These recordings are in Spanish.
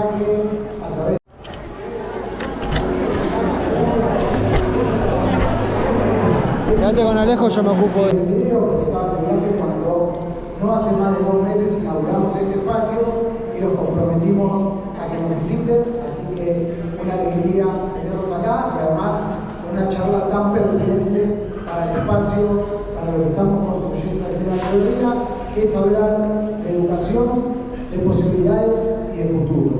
mensaje a través Quédate con Alejo, yo me ocupo de... el video, porque estaba de viaje cuando no hace más de 2 meses inauguramos este espacio y los comprometimos a que nos visiten, así que una alegría tenerlos acá y además una charla tan pertinente para el espacio, para lo que estamos construyendo en la teoría, que es hablar de educación, de posibilidades y de futuro.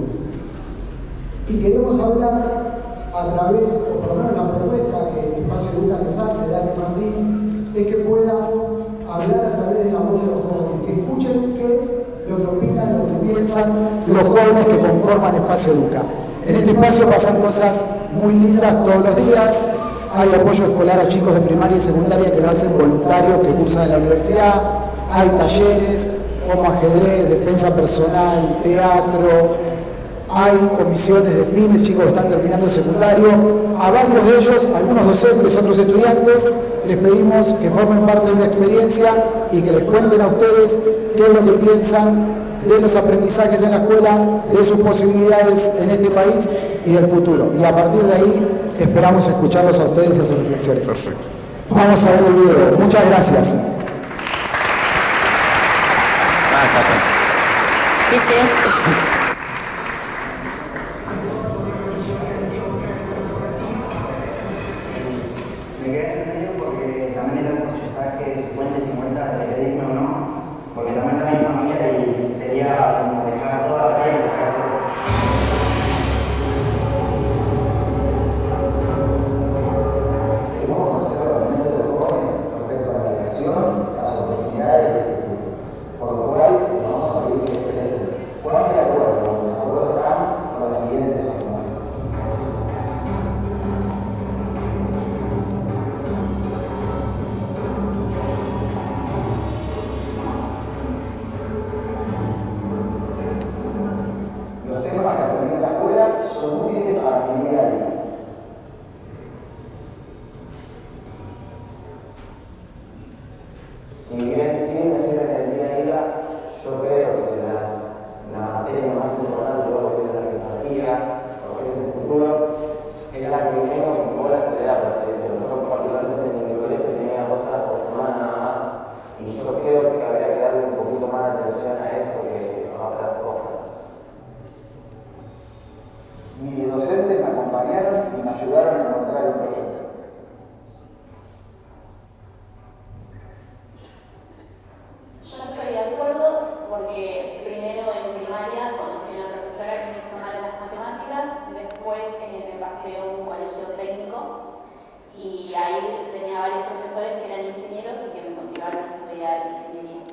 Y queremos hablar a través, o por lo menos la propuesta que el Espacio Educa les hace, Dani Martín, es que pueda hablar a través de la voz de los jóvenes, que escuchen qué es lo que opinan, lo que piensan los jóvenes que conforman Espacio Educa. En este espacio pasan cosas muy lindas todos los días. Hay apoyo escolar a chicos de primaria y secundaria que lo hacen voluntarios, que cursan en la universidad. Hay talleres como ajedrez, defensa personal, teatro. Hay comisiones de fines, chicos que están terminando el secundario. A varios de ellos, algunos docentes, otros estudiantes, les pedimos que formen parte de una experiencia y que les cuenten a ustedes qué es lo que piensan de los aprendizajes en la escuela, de sus posibilidades en este país y del futuro. Y a partir de ahí esperamos escucharlos a ustedes y a sus reflexiones. Perfecto. Vamos a ver el video. Muchas gracias. Me quedé entendido porque también era un porcentaje 50-50 de pedirme o no, porque también está mi familia y sería como dejar toda la calle y empezar a hacer. Queremos conocer la opinión de los jóvenes respecto a la educación, las oportunidades y el futuro. Por lo cual, les vamos a pedir que expresen cuán de acuerdo o desacuerdo están con las siguientes afirmaciones. Los temas que aprendí en la escuela son útiles para mi día a día. Si bien sin decir en el día a día, yo creo que la materia más importante, luego que es la tecnología, lo que es el futuro, es la que menos me puede acelerar, por así decirlo. Yo particularmente en mi colegio tenía 2 horas por semana nada más, y yo creo que habría que darle un poquito más de atención a eso que a otras cosas. Mis docentes me acompañaron y me ayudaron a encontrar un proyecto. Yo estoy de acuerdo porque primero en primaria conocí una profesora que me hizo mal en las matemáticas, después me pasé a un colegio técnico y ahí tenía varios profesores que eran ingenieros y que me motivaron a estudiar ingeniería.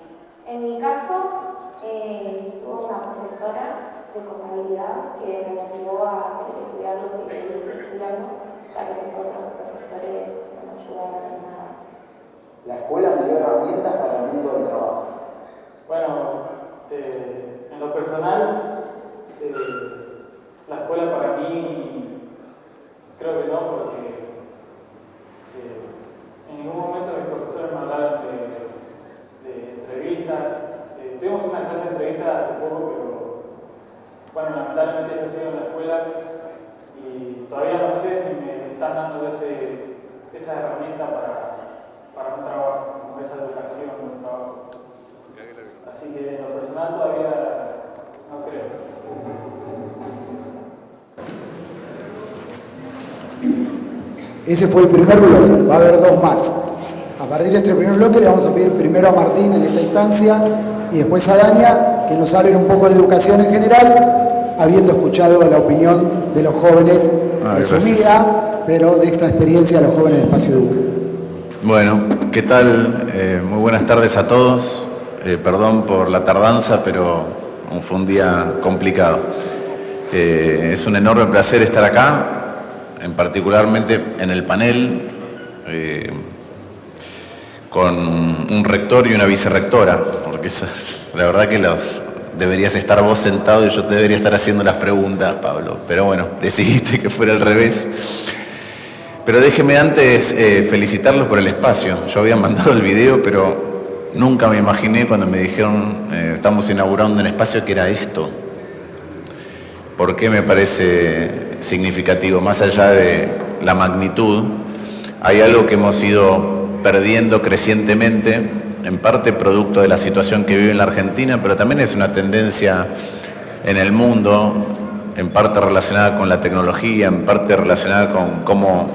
En mi caso, tuve una profesora de contabilidad que me motivó a querer estudiar lo que estoy estudiando, ya que los otros profesores no me ayudaron en nada. La escuela me dio herramientas para el mundo del trabajo. Bueno, en lo personal, la escuela para mí creo que no, porque en ningún momento mis profesores me hablaron de entrevistas. Tuvimos una clase de entrevistas hace poco, pero bueno, lamentablemente yo sigo en la escuela y todavía no sé si me están dando esa herramienta para un trabajo, como esa educación, un trabajo. Así que en lo personal todavía no creo. Ese fue el primer bloque, va a haber 2 más. A partir de este primer bloque le vamos a pedir primero a Martín en esta instancia y después a Dania que nos hablen un poco de educación en general, habiendo escuchado la opinión de los jóvenes resumida, pero de esta experiencia de los jóvenes de Espacio Educa. Bueno, ¿qué tal? Muy buenas tardes a todos. Perdón por la tardanza, pero fue un día complicado. Es un enorme placer estar acá, particularmente en el panel, con un rector y una vicerrectora, porque la verdad que deberías estar vos sentado y yo te debería estar haciendo las preguntas, Pablo. Pero bueno, decidiste que fuera al revés. Pero déjeme antes felicitarlos por el espacio. Yo había mandado el video, pero nunca me imaginé cuando me dijeron estamos inaugurando un espacio que era esto. ¿Por qué me parece significativo? Más allá de la magnitud, hay algo que hemos ido perdiendo crecientemente, en parte producto de la situación que vive en la Argentina, pero también es una tendencia en el mundo, en parte relacionada con la tecnología, en parte relacionada con cómo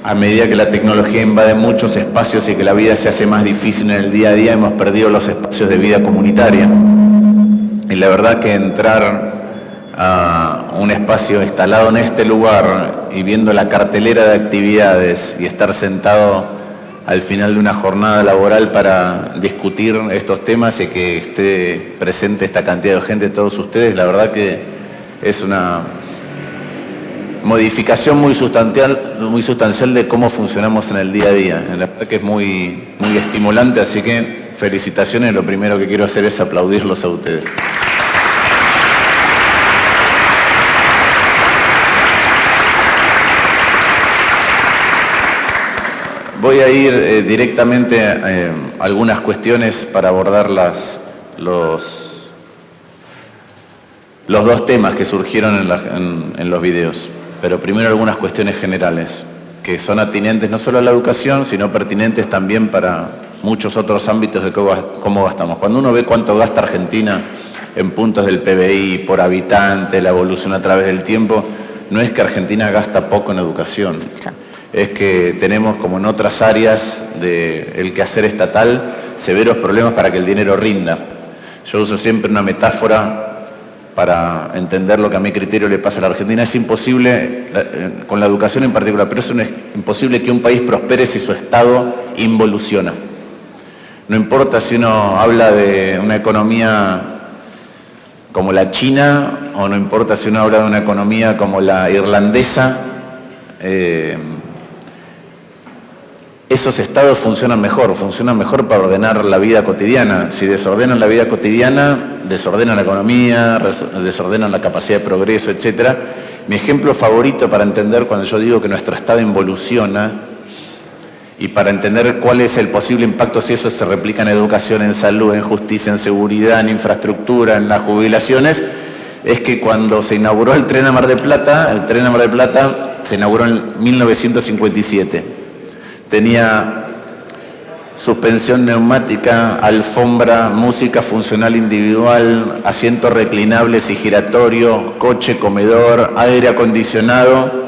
a medida que la tecnología invade muchos espacios y que la vida se hace más difícil en el día a día, hemos perdido los espacios de vida comunitaria. Y la verdad que entrar a un espacio instalado en este lugar y viendo la cartelera de actividades y estar sentado al final de una jornada laboral para discutir estos temas y que esté presente esta cantidad de gente, todos ustedes, la verdad que es una modificación muy sustancial de cómo funcionamos en el día a día. La verdad que es muy estimulante, así que felicitaciones. Lo primero que quiero hacer es aplaudirlos a ustedes. Voy a ir directamente a algunas cuestiones para abordar los dos temas que surgieron en los videos. Pero primero algunas cuestiones generales, que son atinentes no solo a la educación, sino pertinentes también para muchos otros ámbitos de cómo gastamos. Cuando uno ve cuánto gasta Argentina en puntos del PBI por habitante, la evolución a través del tiempo, no es que Argentina gasta poco en educación. Es que tenemos, como en otras áreas del quehacer estatal, severos problemas para que el dinero rinda. Yo uso siempre una metáfora para entender lo que a mi criterio le pasa a la Argentina. Es imposible, con la educación en particular, pero es imposible que un país prospere si su Estado involuciona. No importa si uno habla de una economía como la china, o no importa si uno habla de una economía como la irlandesa, esos estados funcionan mejor para ordenar la vida cotidiana. Si desordenan la vida cotidiana, desordenan la economía, desordenan la capacidad de progreso, etc. Mi ejemplo favorito para entender cuando yo digo que nuestro estado involuciona y para entender cuál es el posible impacto si eso se replica en educación, en salud, en justicia, en seguridad, en infraestructura, en las jubilaciones, es que cuando se inauguró el tren a Mar del Plata, se inauguró en 1957. Tenía suspensión neumática, alfombra, música funcional individual, asientos reclinables y giratorios, coche, comedor, aire acondicionado,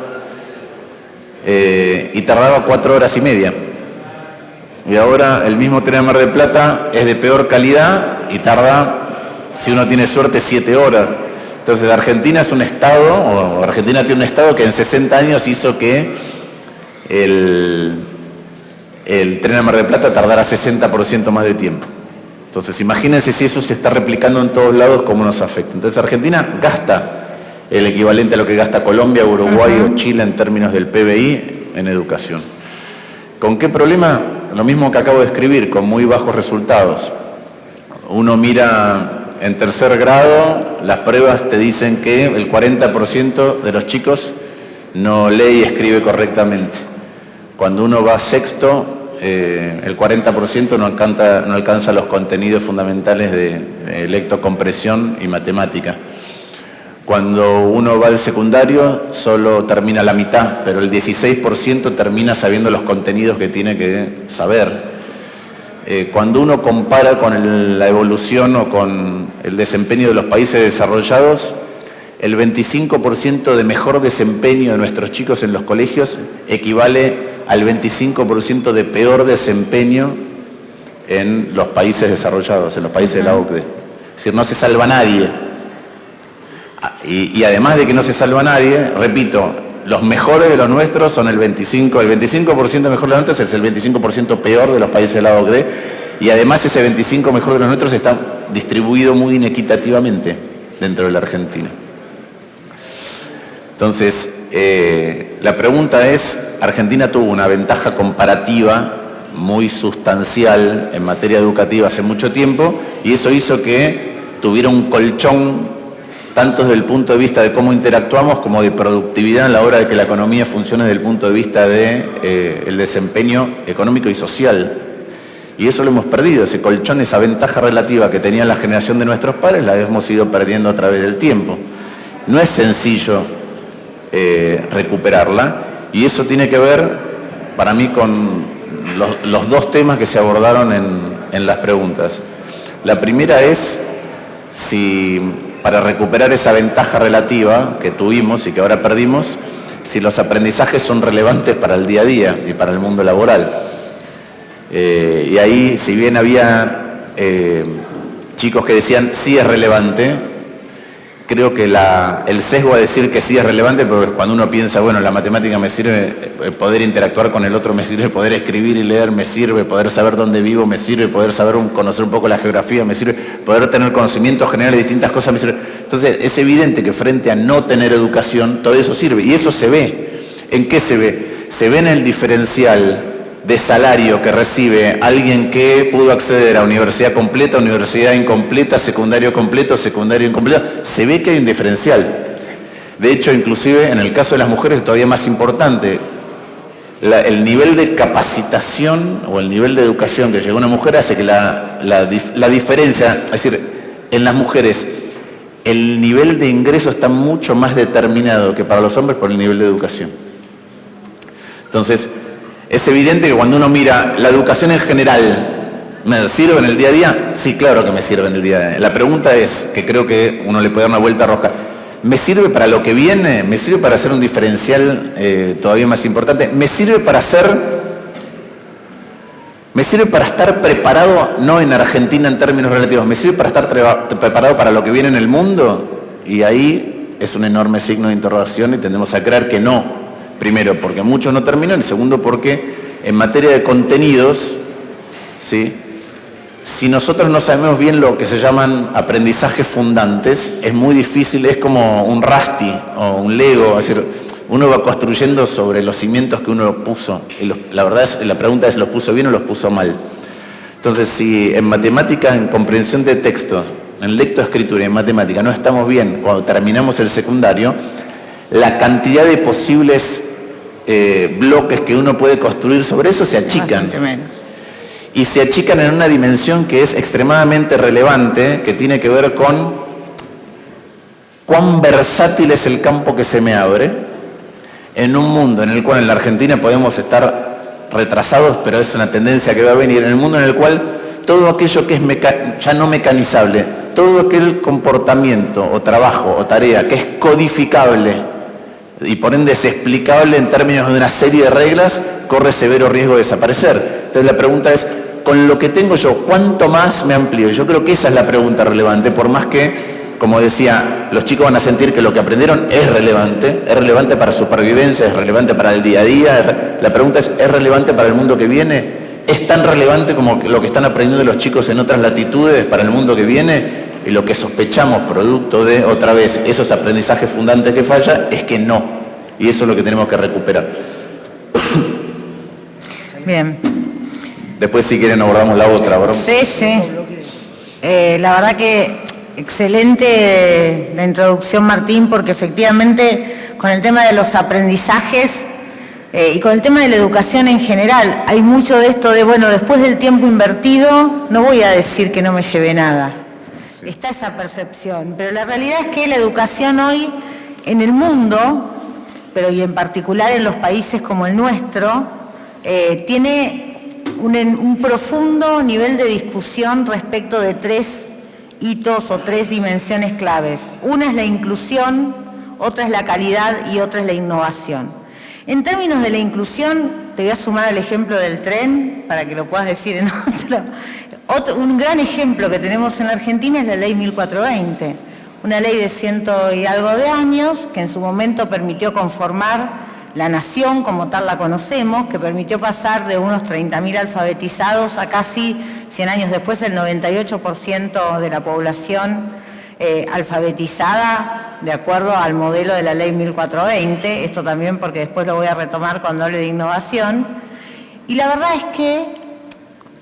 y tardaba 4 horas y media. Y ahora el mismo tren a Mar del Plata es de peor calidad y tarda, si uno tiene suerte, 7 horas. Entonces Argentina tiene un estado que en 60 años hizo que el tren a Mar del Plata tardará 60% más de tiempo. Entonces, imagínense si eso se está replicando en todos lados, cómo nos afecta. Entonces, Argentina gasta el equivalente a lo que gasta Colombia, Uruguay o Chile en términos del PBI en educación. ¿Con qué problema? Lo mismo que acabo de escribir, con muy bajos resultados. Uno mira en tercer grado, las pruebas te dicen que el 40% de los chicos no lee y escribe correctamente. Cuando uno va a sexto, el 40% no alcanza los contenidos fundamentales de lectocompresión y matemática. Cuando uno va al secundario, solo termina la mitad, pero el 16% termina sabiendo los contenidos que tiene que saber. Cuando uno compara con la evolución o con el desempeño de los países desarrollados, el 25% de mejor desempeño de nuestros chicos en los colegios equivale al 25% de peor desempeño en los países desarrollados, en los países de la OCDE. Es decir, no se salva nadie. Y además de que no se salva nadie, repito, los mejores de los nuestros son el 25% mejor de los nuestros es el 25% peor de los países de la OCDE, y además ese 25% mejor de los nuestros está distribuido muy inequitativamente dentro de la Argentina. Entonces, la pregunta es, Argentina tuvo una ventaja comparativa muy sustancial en materia educativa hace mucho tiempo, y eso hizo que tuviera un colchón tanto desde el punto de vista de cómo interactuamos como de productividad a la hora de que la economía funcione desde el punto de vista del desempeño económico y social. Y eso lo hemos perdido, ese colchón, esa ventaja relativa que tenía la generación de nuestros padres, la hemos ido perdiendo a través del tiempo. No es sencillo recuperarla, y eso tiene que ver, para mí, con los dos temas que se abordaron en las preguntas. La primera es si, para recuperar esa ventaja relativa que tuvimos y que ahora perdimos, si los aprendizajes son relevantes para el día a día y para el mundo laboral. Y ahí, si bien había chicos que decían sí es relevante, creo que el sesgo a decir que sí es relevante, porque cuando uno piensa, bueno, la matemática me sirve, poder interactuar con el otro me sirve, poder escribir y leer me sirve, poder saber dónde vivo me sirve, poder saber conocer un poco la geografía me sirve, poder tener conocimientos generales de distintas cosas me sirve. Entonces, es evidente que frente a no tener educación, todo eso sirve, y eso se ve. ¿En qué se ve? Se ve en el diferencial de salario que recibe alguien que pudo acceder a universidad completa, universidad incompleta, secundario completo, secundario incompleto. Se ve que hay un diferencial. De hecho, inclusive en el caso de las mujeres es todavía más importante. El nivel de capacitación o el nivel de educación que llegó una mujer hace que la diferencia, es decir, en las mujeres el nivel de ingreso está mucho más determinado que para los hombres por el nivel de educación. Entonces, es evidente que cuando uno mira la educación en general, ¿me sirve en el día a día? Sí, claro que me sirve en el día a día. La pregunta es, que creo que uno le puede dar una vuelta rosca, ¿me sirve para lo que viene? ¿Me sirve para hacer un diferencial todavía más importante? ¿Me sirve para estar preparado, no en Argentina en términos relativos, me sirve para estar preparado para lo que viene en el mundo? Y ahí es un enorme signo de interrogación y tendemos a creer que no. Primero, porque muchos no terminan, y segundo, porque en materia de contenidos, ¿sí?, si nosotros no sabemos bien lo que se llaman aprendizajes fundantes, es muy difícil, es como un Rusty o un Lego, es decir, uno va construyendo sobre los cimientos que uno puso. Y la verdad es, la pregunta es, ¿los puso bien o los puso mal? Entonces, si en matemática, en comprensión de textos, en lectoescritura y en matemática no estamos bien cuando terminamos el secundario, la cantidad de posibles bloques que uno puede construir sobre eso se achican. Y se achican en una dimensión que es extremadamente relevante, que tiene que ver con cuán versátil es el campo que se me abre en un mundo en el cual en la Argentina podemos estar retrasados, pero es una tendencia que va a venir, en el mundo en el cual todo aquello que es ya no mecanizable, todo aquel comportamiento o trabajo o tarea que es codificable y por ende es explicable en términos de una serie de reglas, corre severo riesgo de desaparecer. Entonces la pregunta es, con lo que tengo yo, ¿cuánto más me amplío? Yo creo que esa es la pregunta relevante, por más que, como decía, los chicos van a sentir que lo que aprendieron es relevante para supervivencia, es relevante para el día a día. La pregunta es relevante para el mundo que viene? ¿Es tan relevante como lo que están aprendiendo los chicos en otras latitudes para el mundo que viene? Y lo que sospechamos, producto de, otra vez, esos aprendizajes fundantes que falla, es que no. Y eso es lo que tenemos que recuperar. Bien. Después, si quieren, abordamos la otra, ¿verdad? Sí. La verdad que excelente la introducción, Martín, porque efectivamente con el tema de los aprendizajes y con el tema de la educación en general, hay mucho de esto de, bueno, después del tiempo invertido, no voy a decir que no me lleve nada. Sí. Está esa percepción, pero la realidad es que la educación hoy en el mundo, pero y en particular en los países como el nuestro, tiene un profundo nivel de discusión respecto de tres hitos o tres dimensiones claves. Una es la inclusión, otra es la calidad y otra es la innovación. En términos de la inclusión, te voy a sumar al ejemplo del tren, para que lo puedas decir en otro. Un gran ejemplo que tenemos en la Argentina es la Ley 1420, una ley de 100 y algo de años que en su momento permitió conformar la nación como tal la conocemos, que permitió pasar de unos 30.000 alfabetizados a casi 100 años después el 98% de la población alfabetizada de acuerdo al modelo de la ley 1420, esto también porque después lo voy a retomar cuando hable de innovación. Y la verdad es que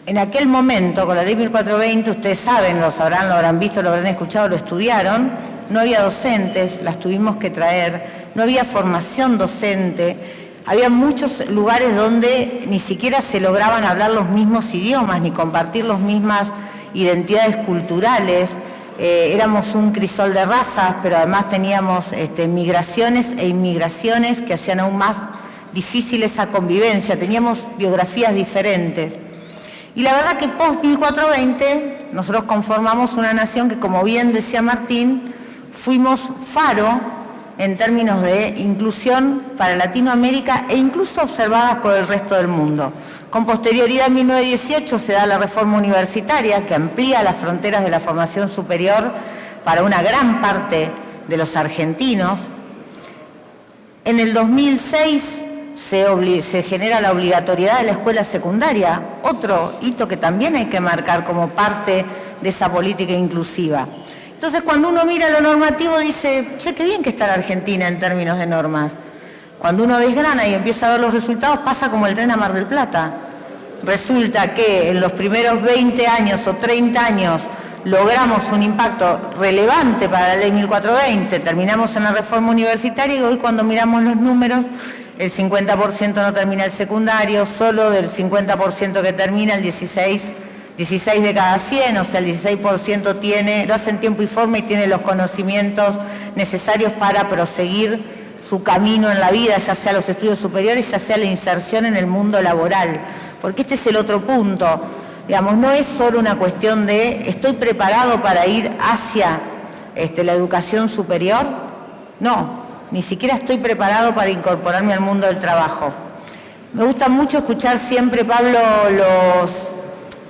en aquel momento, con la ley 1420, ustedes saben, lo sabrán, lo habrán visto, lo habrán escuchado, lo estudiaron, no había docentes, las tuvimos que traer, no había formación docente, Había muchos lugares donde ni siquiera se lograban hablar los mismos idiomas, ni compartir las mismas identidades culturales. Éramos un crisol de razas, pero además teníamos migraciones e inmigraciones que hacían aún más difícil esa convivencia. Teníamos biografías diferentes. Y la verdad que post-1420 nosotros conformamos una nación que, como bien decía Martín, fuimos faro en términos de inclusión para Latinoamérica e incluso observadas por el resto del mundo. Con posterioridad, en 1918, se da la reforma universitaria que amplía las fronteras de la formación superior para una gran parte de los argentinos. En el 2006 se genera la obligatoriedad de la escuela secundaria, otro hito que también hay que marcar como parte de esa política inclusiva. Entonces, cuando uno mira lo normativo, dice, che, qué bien que está la Argentina en términos de normas. Cuando uno desgrana y empieza a ver los resultados, pasa como el tren a Mar del Plata. Resulta que en los primeros 20 años o 30 años logramos un impacto relevante para la ley 1420, terminamos en la reforma universitaria y hoy cuando miramos los números, el 50% no termina el secundario, solo del 50% que termina, el 16 de cada 100, o sea, el 16% lo hace en tiempo y forma y tiene los conocimientos necesarios para proseguir su camino en la vida, ya sea los estudios superiores, ya sea la inserción en el mundo laboral. Porque este es el otro punto. Digamos, no es solo una cuestión de estoy preparado para ir hacia la educación superior. No, ni siquiera estoy preparado para incorporarme al mundo del trabajo. Me gusta mucho escuchar siempre, Pablo,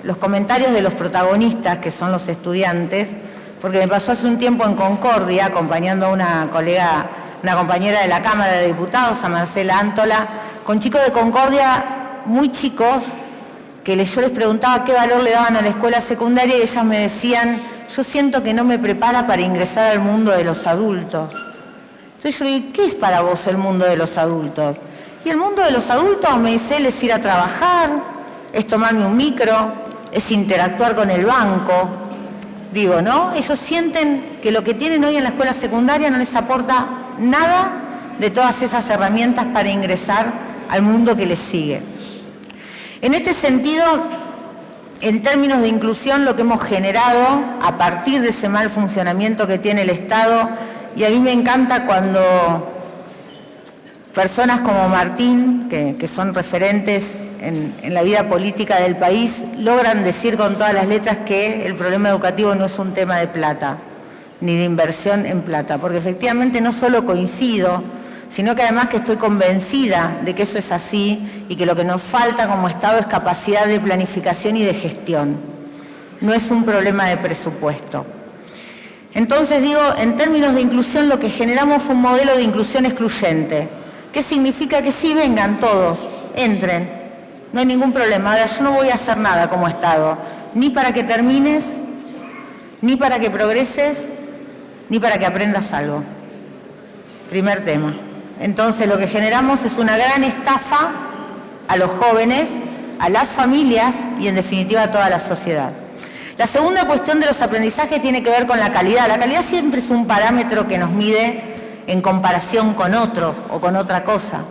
los comentarios de los protagonistas, que son los estudiantes, porque me pasó hace un tiempo en Concordia, acompañando a una compañera de la Cámara de Diputados, a Marcela Antola, con chicos de Concordia muy chicos, que yo les preguntaba qué valor le daban a la escuela secundaria y ellas me decían, yo siento que no me prepara para ingresar al mundo de los adultos. Entonces yo le digo, ¿qué es para vos el mundo de los adultos? Y el mundo de los adultos, me dice él, es ir a trabajar, es tomarme un micro, es interactuar con el banco. Digo, ¿no? Ellos sienten que lo que tienen hoy en la escuela secundaria no les aporta nada de todas esas herramientas para ingresar al mundo que les sigue. En este sentido, en términos de inclusión, lo que hemos generado a partir de ese mal funcionamiento que tiene el Estado, y a mí me encanta cuando personas como Martín, que son referentes en la vida política del país, logran decir con todas las letras que el problema educativo no es un tema de plata, ni de inversión en plata, porque efectivamente no solo coincido, sino que además que estoy convencida de que eso es así y que lo que nos falta como Estado es capacidad de planificación y de gestión. No es un problema de presupuesto. Entonces digo, en términos de inclusión, lo que generamos fue un modelo de inclusión excluyente. ¿Qué significa? Que sí, vengan todos, entren, no hay ningún problema. Ahora, yo no voy a hacer nada como Estado, ni para que termines, ni para que progreses, ni para que aprendas algo. Primer tema. Entonces, lo que generamos es una gran estafa a los jóvenes, a las familias y, en definitiva, a toda la sociedad. La segunda cuestión de los aprendizajes tiene que ver con la calidad. La calidad siempre es un parámetro que nos mide en comparación con otros o con otra cosa.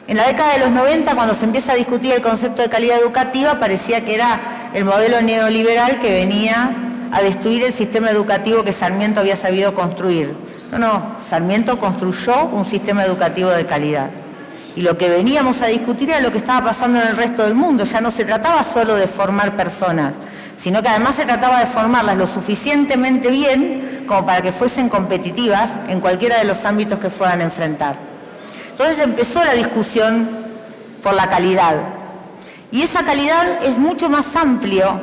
En la década de los 90, cuando se empieza a discutir el concepto de calidad educativa, parecía que era el modelo neoliberal que venía a destruir el sistema educativo que Sarmiento había sabido construir. No, Sarmiento construyó un sistema educativo de calidad. Y lo que veníamos a discutir era lo que estaba pasando en el resto del mundo. Ya no se trataba solo de formar personas, sino que además se trataba de formarlas lo suficientemente bien como para que fuesen competitivas en cualquiera de los ámbitos que fueran a enfrentar. Entonces empezó la discusión por la calidad. Y esa calidad es mucho más amplio,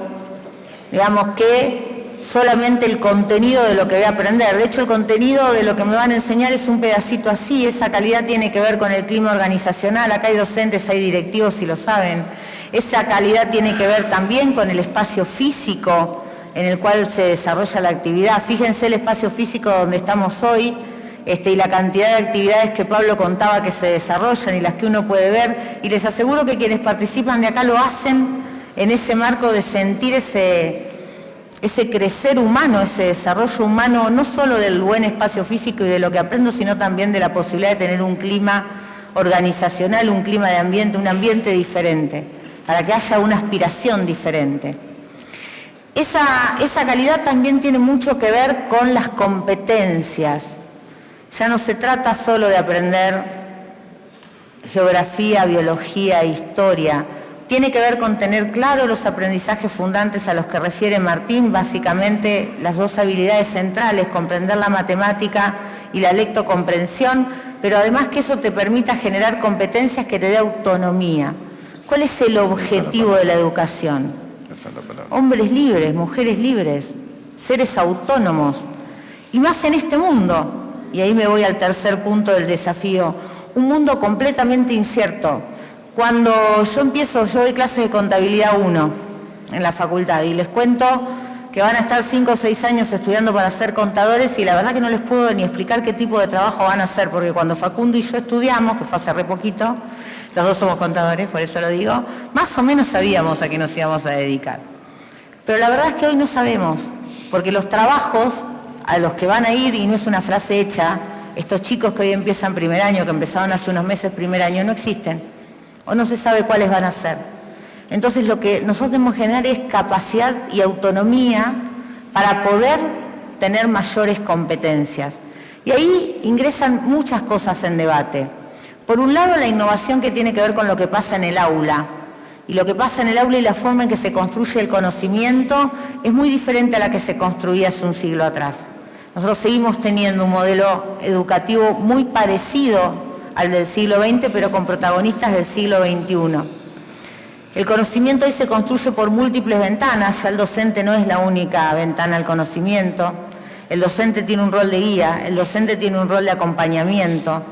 digamos, que solamente el contenido de lo que voy a aprender. De hecho, el contenido de lo que me van a enseñar es un pedacito así. Esa calidad tiene que ver con el clima organizacional. Acá hay docentes, hay directivos y lo saben. Esa calidad tiene que ver también con el espacio físico en el cual se desarrolla la actividad. Fíjense el espacio físico donde estamos hoy y la cantidad de actividades que Pablo contaba que se desarrollan y las que uno puede ver. Y les aseguro que quienes participan de acá lo hacen en ese marco de sentir ese crecer humano, ese desarrollo humano, no solo del buen espacio físico y de lo que aprendo, sino también de la posibilidad de tener un clima organizacional, un clima de ambiente, un ambiente diferente, para que haya una aspiración diferente. Esa calidad también tiene mucho que ver con las competencias. Ya no se trata solo de aprender geografía, biología, historia. Tiene que ver con tener claro los aprendizajes fundantes a los que refiere Martín, básicamente las dos habilidades centrales, comprender la matemática y la lectocomprensión, pero además que eso te permita generar competencias que te dé autonomía. ¿Cuál es el objetivo de la educación? Hombres libres, mujeres libres, seres autónomos, y más en este mundo. Y ahí me voy al tercer punto del desafío, un mundo completamente incierto. Cuando yo doy clases de contabilidad 1 en la facultad y les cuento que van a estar 5 o 6 años estudiando para ser contadores y la verdad que no les puedo ni explicar qué tipo de trabajo van a hacer, porque cuando Facundo y yo estudiamos, que fue hace re poquito, los dos somos contadores, por eso lo digo, más o menos sabíamos a qué nos íbamos a dedicar. Pero la verdad es que hoy no sabemos, porque los trabajos a los que van a ir, y no es una frase hecha, estos chicos que hoy empiezan primer año, que empezaron hace unos meses primer año, no existen, o no se sabe cuáles van a ser. Entonces lo que nosotros tenemos que generar es capacidad y autonomía para poder tener mayores competencias. Y ahí ingresan muchas cosas en debate. Por un lado, la innovación que tiene que ver con lo que pasa en el aula. Y lo que pasa en el aula y la forma en que se construye el conocimiento es muy diferente a la que se construía hace un siglo atrás. Nosotros seguimos teniendo un modelo educativo muy parecido al del siglo XX, pero con protagonistas del siglo XXI. El conocimiento hoy se construye por múltiples ventanas, ya el docente no es la única ventana al conocimiento, el docente tiene un rol de guía, el docente tiene un rol de acompañamiento,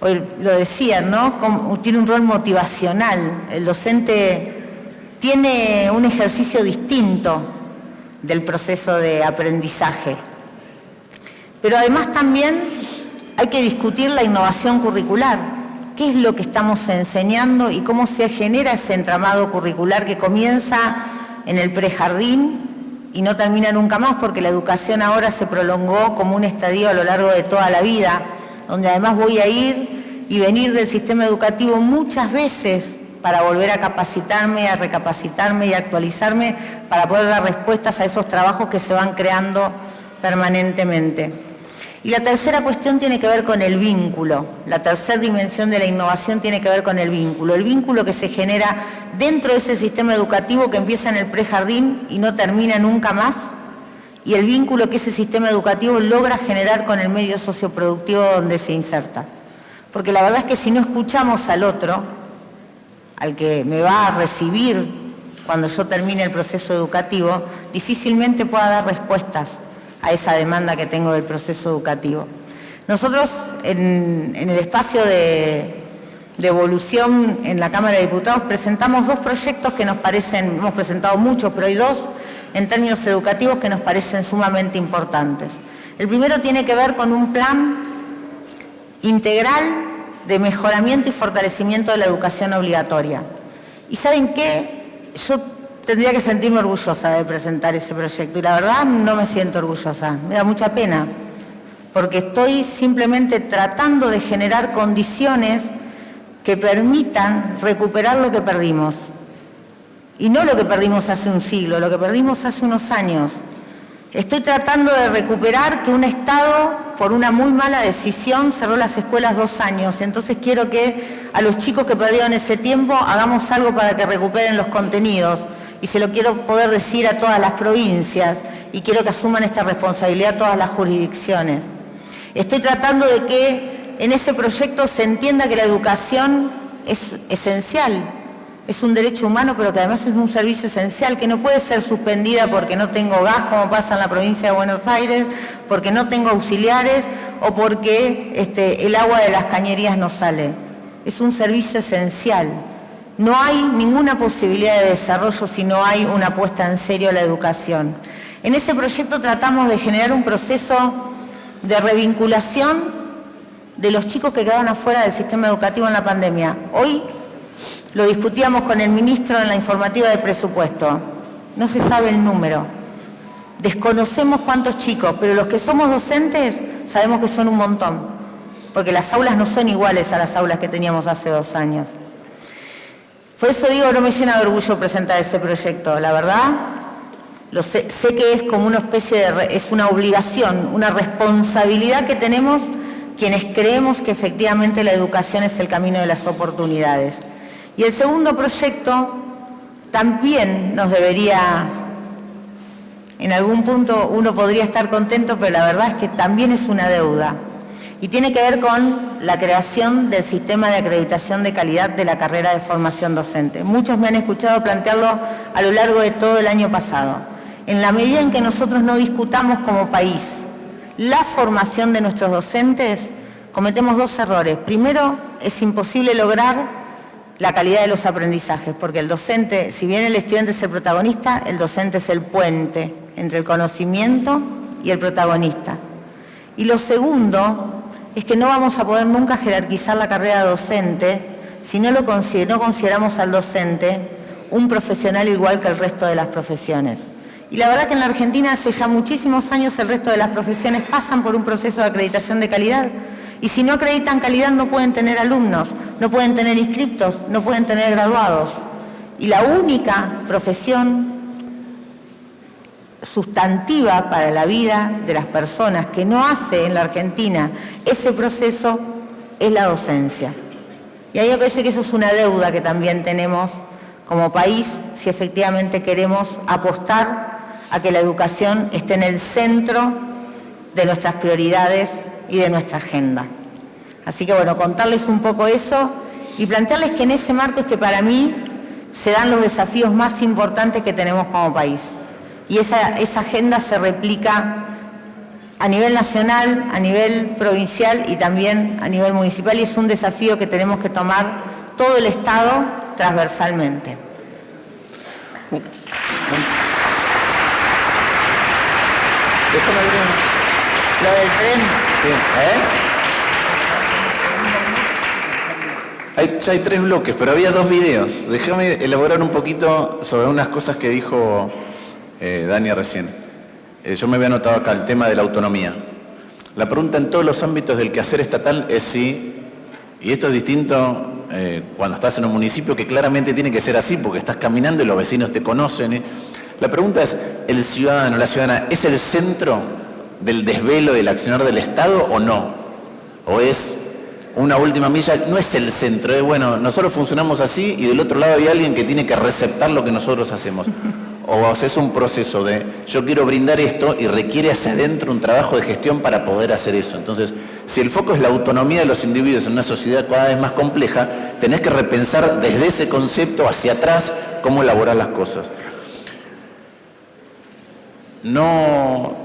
hoy lo decían, ¿no? Tiene un rol motivacional, el docente tiene un ejercicio distinto del proceso de aprendizaje. Pero además también hay que discutir la innovación curricular. ¿Qué es lo que estamos enseñando y cómo se genera ese entramado curricular que comienza en el prejardín y no termina nunca más, porque la educación ahora se prolongó como un estadio a lo largo de toda la vida, donde además voy a ir y venir del sistema educativo muchas veces para volver a capacitarme, a recapacitarme y a actualizarme para poder dar respuestas a esos trabajos que se van creando permanentemente. Y la tercera cuestión tiene que ver con el vínculo. La tercera dimensión de la innovación tiene que ver con el vínculo que se genera dentro de ese sistema educativo que empieza en el prejardín y no termina nunca más, y el vínculo que ese sistema educativo logra generar con el medio socioproductivo donde se inserta. Porque la verdad es que si no escuchamos al otro, al que me va a recibir cuando yo termine el proceso educativo, difícilmente pueda dar respuestas a esa demanda que tengo del proceso educativo. Nosotros en el espacio de evolución en la Cámara de Diputados presentamos dos proyectos que nos parecen, hemos presentado muchos, pero hay dos en términos educativos que nos parecen sumamente importantes. El primero tiene que ver con un plan integral de mejoramiento y fortalecimiento de la educación obligatoria. ¿Y saben qué? Yo tendría que sentirme orgullosa de presentar ese proyecto y la verdad no me siento orgullosa, me da mucha pena, porque estoy simplemente tratando de generar condiciones que permitan recuperar lo que perdimos. Y no lo que perdimos hace un siglo, lo que perdimos hace unos años. Estoy tratando de recuperar que un Estado, por una muy mala decisión, cerró las escuelas 2 años. Entonces quiero que a los chicos que perdieron ese tiempo hagamos algo para que recuperen los contenidos. Y se lo quiero poder decir a todas las provincias y quiero que asuman esta responsabilidad todas las jurisdicciones. Estoy tratando de que en ese proyecto se entienda que la educación es esencial, es un derecho humano, pero que además es un servicio esencial, que no puede ser suspendida porque no tengo gas, como pasa en la provincia de Buenos Aires, porque no tengo auxiliares o porque el agua de las cañerías no sale. Es un servicio esencial. No hay ninguna posibilidad de desarrollo si no hay una apuesta en serio a la educación. En ese proyecto tratamos de generar un proceso de revinculación de los chicos que quedaban afuera del sistema educativo en la pandemia. Hoy lo discutíamos con el ministro en la informativa del presupuesto. No se sabe el número. Desconocemos cuántos chicos, pero los que somos docentes sabemos que son un montón. porque las aulas no son iguales a las aulas que teníamos hace 2 años. Por eso digo, no me llena de orgullo presentar ese proyecto, la verdad. Sé que es como una especie es una obligación, una responsabilidad que tenemos quienes creemos que efectivamente la educación es el camino de las oportunidades. Y el segundo proyecto también nos debería, en algún punto uno podría estar contento, pero la verdad es que también es una deuda. Y tiene que ver con la creación del sistema de acreditación de calidad de la carrera de formación docente. Muchos me han escuchado plantearlo a lo largo de todo el año pasado. En la medida en que nosotros no discutamos como país la formación de nuestros docentes, cometemos 2 errores. Primero, es imposible lograr la calidad de los aprendizajes, porque el docente, si bien el estudiante es el protagonista, el docente es el puente entre el conocimiento y el protagonista. Y lo segundo es que no vamos a poder nunca jerarquizar la carrera docente si no consideramos al docente un profesional igual que el resto de las profesiones. Y la verdad que en la Argentina hace ya muchísimos años el resto de las profesiones pasan por un proceso de acreditación de calidad. Y si no acreditan calidad no pueden tener alumnos, no pueden tener inscriptos, no pueden tener graduados. Y la única profesión sustantiva para la vida de las personas que no hace en la Argentina ese proceso es la docencia. Y a mí me parece que eso es una deuda que también tenemos como país si efectivamente queremos apostar a que la educación esté en el centro de nuestras prioridades y de nuestra agenda. Así que bueno, contarles un poco eso y plantearles que en ese marco es que para mí se dan los desafíos más importantes que tenemos como país. Y esa agenda se replica a nivel nacional, a nivel provincial y también a nivel municipal, y es un desafío que tenemos que tomar todo el Estado transversalmente. Déjame ver Lo del tren. Sí, hay 3 bloques, pero había 2 videos. Déjame elaborar un poquito sobre unas cosas que dijo Dania recién. Yo me había anotado acá el tema de la autonomía. La pregunta en todos los ámbitos del quehacer estatal es si, y esto es distinto cuando estás en un municipio que claramente tiene que ser así porque estás caminando y los vecinos te conocen. La pregunta es, ¿el ciudadano, la ciudadana, es el centro del desvelo del accionar del Estado o no? ¿O es una última milla? No es el centro, es bueno, nosotros funcionamos así y del otro lado hay alguien que tiene que receptar lo que nosotros hacemos. O es un proceso de yo quiero brindar esto y requiere hacia adentro un trabajo de gestión para poder hacer eso. Entonces, si el foco es la autonomía de los individuos en una sociedad cada vez más compleja, tenés que repensar desde ese concepto hacia atrás cómo elaborar las cosas. No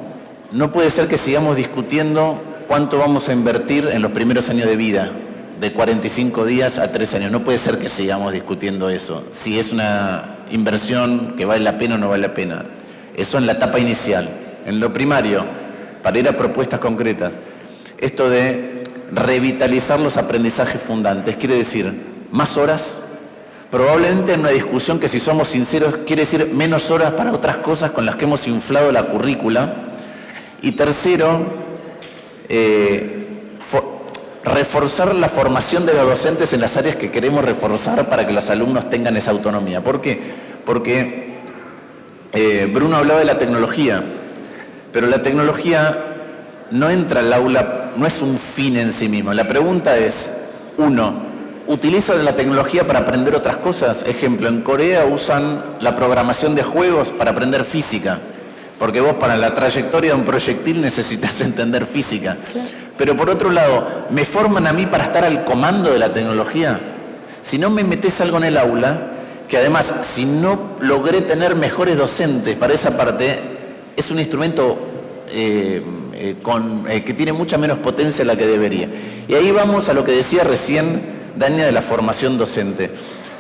puede ser que sigamos discutiendo cuánto vamos a invertir en los primeros años de vida, de 45 días a 3 años. No puede ser que sigamos discutiendo eso, si es una inversión que vale la pena o no vale la pena. Eso en la etapa inicial. En lo primario, para ir a propuestas concretas, esto de revitalizar los aprendizajes fundantes, quiere decir más horas. Probablemente en una discusión que, si somos sinceros, quiere decir menos horas para otras cosas con las que hemos inflado la currícula. Y tercero, reforzar la formación de los docentes en las áreas que queremos reforzar para que los alumnos tengan esa autonomía. ¿Por qué? Porque Bruno hablaba de la tecnología, pero la tecnología no entra al aula, no es un fin en sí mismo. La pregunta es, uno, ¿utilizan la tecnología para aprender otras cosas? Ejemplo, en Corea usan la programación de juegos para aprender física, porque vos para la trayectoria de un proyectil necesitas entender física. Pero por otro lado, ¿me forman a mí para estar al comando de la tecnología? Si no me metés algo en el aula, que además, si no logré tener mejores docentes para esa parte, es un instrumento que tiene mucha menos potencia de la que debería. Y ahí vamos a lo que decía recién Dania de la formación docente.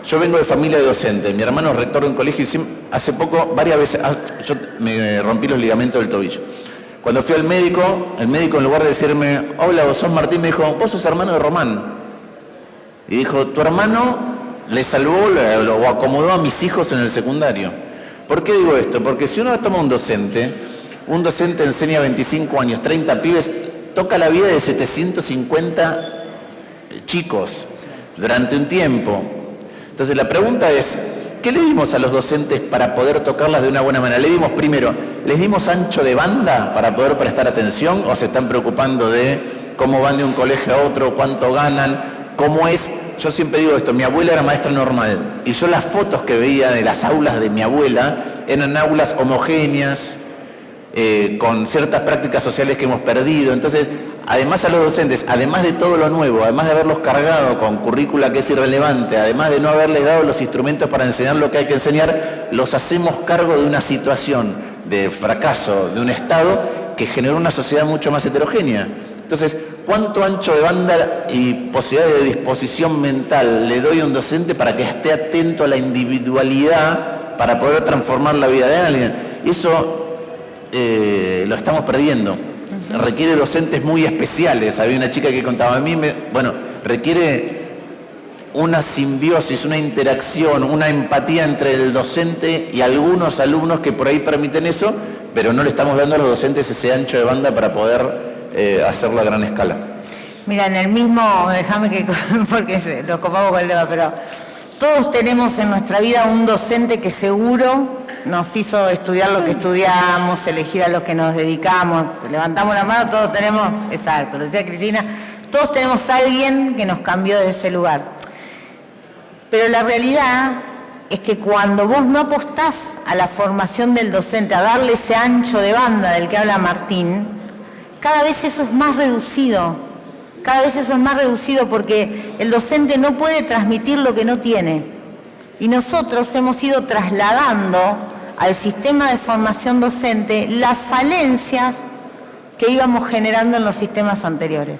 Yo vengo de familia de docentes, mi hermano es rector de un colegio y hace poco, varias veces, yo me rompí los ligamentos del tobillo. Cuando fui al médico, el médico en lugar de decirme, hola, vos sos Martín, me dijo, vos sos hermano de Román. Y dijo, tu hermano le salvó o acomodó a mis hijos en el secundario. ¿Por qué digo esto? Porque si uno toma un docente enseña 25 años, 30 pibes, toca la vida de 750 chicos durante un tiempo. Entonces la pregunta es, ¿qué le dimos a los docentes para poder tocarlas de una buena manera? Le dimos primero, ¿les dimos ancho de banda para poder prestar atención o se están preocupando de cómo van de un colegio a otro, cuánto ganan, cómo es? Yo siempre digo esto, mi abuela era maestra normal y yo las fotos que veía de las aulas de mi abuela eran aulas homogéneas, con ciertas prácticas sociales que hemos perdido. Entonces, además a los docentes, además de todo lo nuevo, además de haberlos cargado con currícula que es irrelevante, además de no haberles dado los instrumentos para enseñar lo que hay que enseñar, los hacemos cargo de una situación de fracaso de un Estado que generó una sociedad mucho más heterogénea. Entonces, ¿cuánto ancho de banda y posibilidades de disposición mental le doy a un docente para que esté atento a la individualidad para poder transformar la vida de alguien? Eso lo estamos perdiendo. Requiere docentes muy especiales. Había una chica que contaba a mí, requiere una simbiosis, una interacción, una empatía entre el docente y algunos alumnos que por ahí permiten eso, pero no le estamos dando a los docentes ese ancho de banda para poder hacerlo a gran escala. Mira, en el mismo, déjame que, porque lo copamos con el tema, pero todos tenemos en nuestra vida un docente que seguro nos hizo estudiar lo que estudiamos, elegir a lo que nos dedicamos. Levantamos la mano, todos tenemos, exacto, lo decía Cristina, todos tenemos a alguien que nos cambió de ese lugar. Pero la realidad es que cuando vos no apostás a la formación del docente, a darle ese ancho de banda del que habla Martín, cada vez eso es más reducido. Cada vez eso es más reducido porque el docente no puede transmitir lo que no tiene. Y nosotros hemos ido trasladando al sistema de formación docente las falencias que íbamos generando en los sistemas anteriores.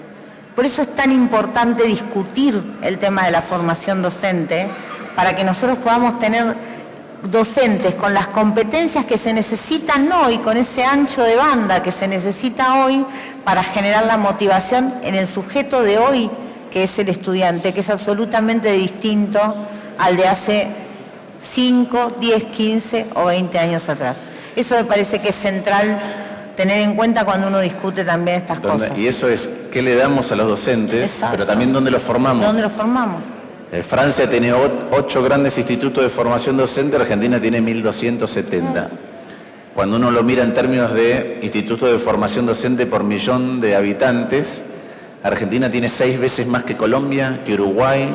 Por eso es tan importante discutir el tema de la formación docente, para que nosotros podamos tener docentes con las competencias que se necesitan hoy, con ese ancho de banda que se necesita hoy para generar la motivación en el sujeto de hoy, que es el estudiante, que es absolutamente distinto al de hace 5, 10, 15 o 20 años atrás. Eso me parece que es central tener en cuenta cuando uno discute también estas cosas. Y eso es, ¿qué le damos a los docentes? Exacto. Pero también ¿dónde los formamos? ¿Dónde los formamos? Francia tiene 8 grandes institutos de formación docente, Argentina tiene 1.270. Cuando uno lo mira en términos de institutos de formación docente por millón de habitantes, Argentina tiene 6 veces más que Colombia, que Uruguay,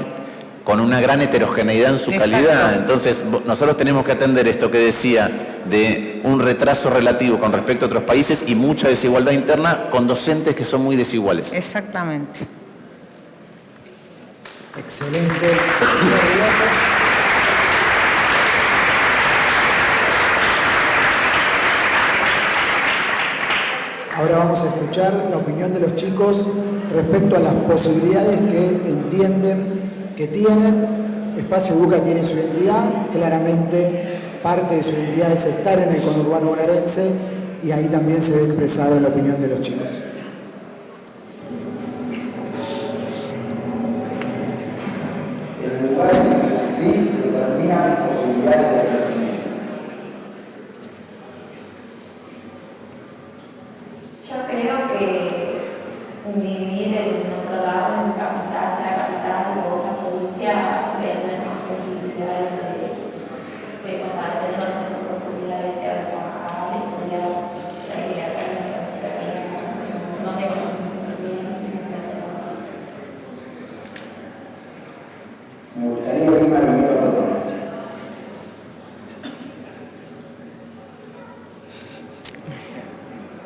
con una gran heterogeneidad en su calidad. Entonces, nosotros tenemos que atender esto que decía de un retraso relativo con respecto a otros países y mucha desigualdad interna con docentes que son muy desiguales. Exactamente. Excelente. Ahora vamos a escuchar la opinión de los chicos respecto a las posibilidades que entienden que tienen. Espacio Educa tiene su identidad, claramente parte de su identidad es estar en el conurbano bonaerense y ahí también se ve expresada la opinión de los chicos. El lugar en el que sí determinan posibilidades de crecimiento. Yo creo que vivir en otro lado, en capital, sea capital o otra provincia, tener más posibilidades de cosas, tener otras oportunidades, sea de trabajar, de estudiar, ya que acá en nuestra ciudad no tengo muchas oportunidades necesarias. Me gustaría irme a vivir a otro país.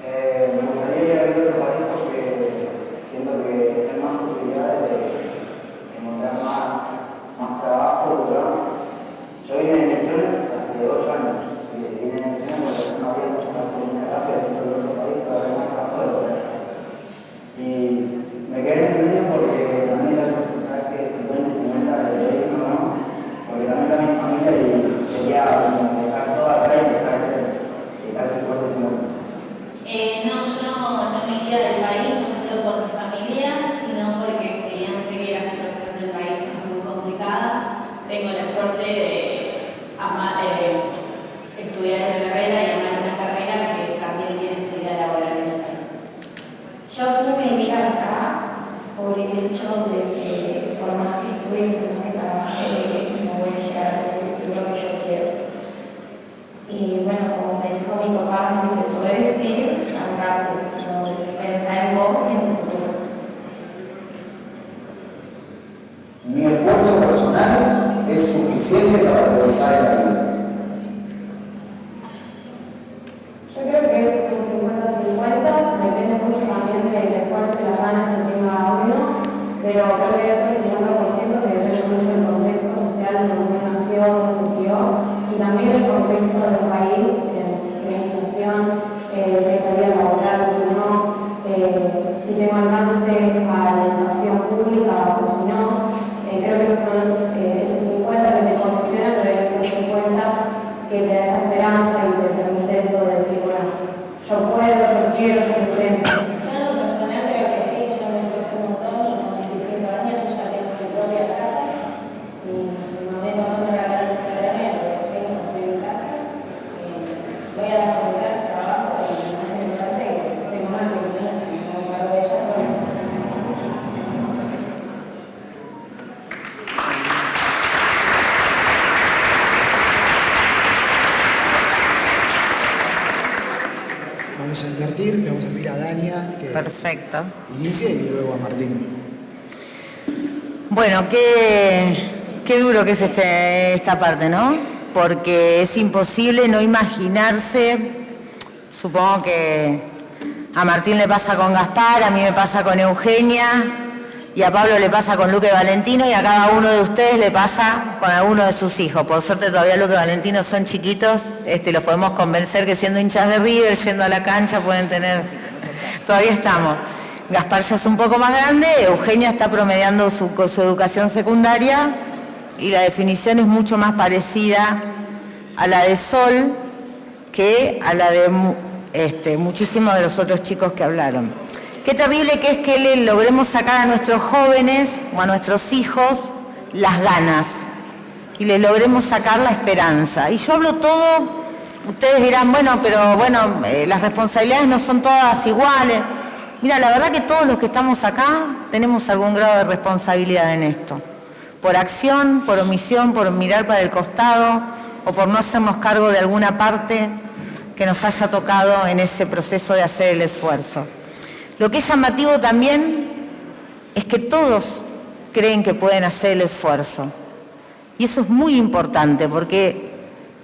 Me gustaría ir a vivir a otro país porque Y bueno, como me dijo mi papá, si te puedes ir, andate, no pensá en vos y en tu futuro. Mi esfuerzo personal es suficiente para progresar en la vida. Yo creo que es un 50-50, depende mucho también del esfuerzo y las ganas que tenga uno, pero creo que hay otro 50% que depende mucho del contexto social en donde uno nació, donde se crió, y también el contexto del país, que la inflación, si hay salida laboral, si no, si tengo alcance a la educación pública o si no. Creo que esos son ese 50 que te condiciona, pero hay otro 50 que te da esa esperanza y te permite eso de decir, bueno, yo puedo, yo quiero, yo intento. En lo personal creo que sí, yo me esfuerzo un montón y con 25 años yo ya tengo mi propia casa. Mi mamá y papá me regalaron un terreno y aproveché y construí mi casa. Voy a la facultad, trabajo y lo más importante es que soy mamá que me hago cargo de ella sola. Vamos a invertir, le vamos a pedir a Dania que Perfecto. inicie y luego a Martín. Bueno, qué duro que es esta parte, ¿no? Porque es imposible no imaginarse, supongo que a Martín le pasa con Gaspar, a mí me pasa con Eugenia, y a Pablo le pasa con Luque y Valentino, y a cada uno de ustedes le pasa con alguno de sus hijos. Por suerte todavía Luque y Valentino son chiquitos, los podemos convencer que siendo hinchas de River, yendo a la cancha, pueden tener... Todavía estamos. Gaspar ya es un poco más grande, Eugenia está promediando su educación secundaria, y la definición es mucho más parecida a la de Sol que a la de muchísimos de los otros chicos que hablaron. Qué terrible que es que le logremos sacar a nuestros jóvenes o a nuestros hijos las ganas y les logremos sacar la esperanza. Y yo hablo todo, ustedes dirán, las responsabilidades no son todas iguales. Mira, la verdad que todos los que estamos acá tenemos algún grado de responsabilidad en esto. Por acción, por omisión, por mirar para el costado o por no hacernos cargo de alguna parte que nos haya tocado en ese proceso de hacer el esfuerzo. Lo que es llamativo también es que todos creen que pueden hacer el esfuerzo. Y eso es muy importante porque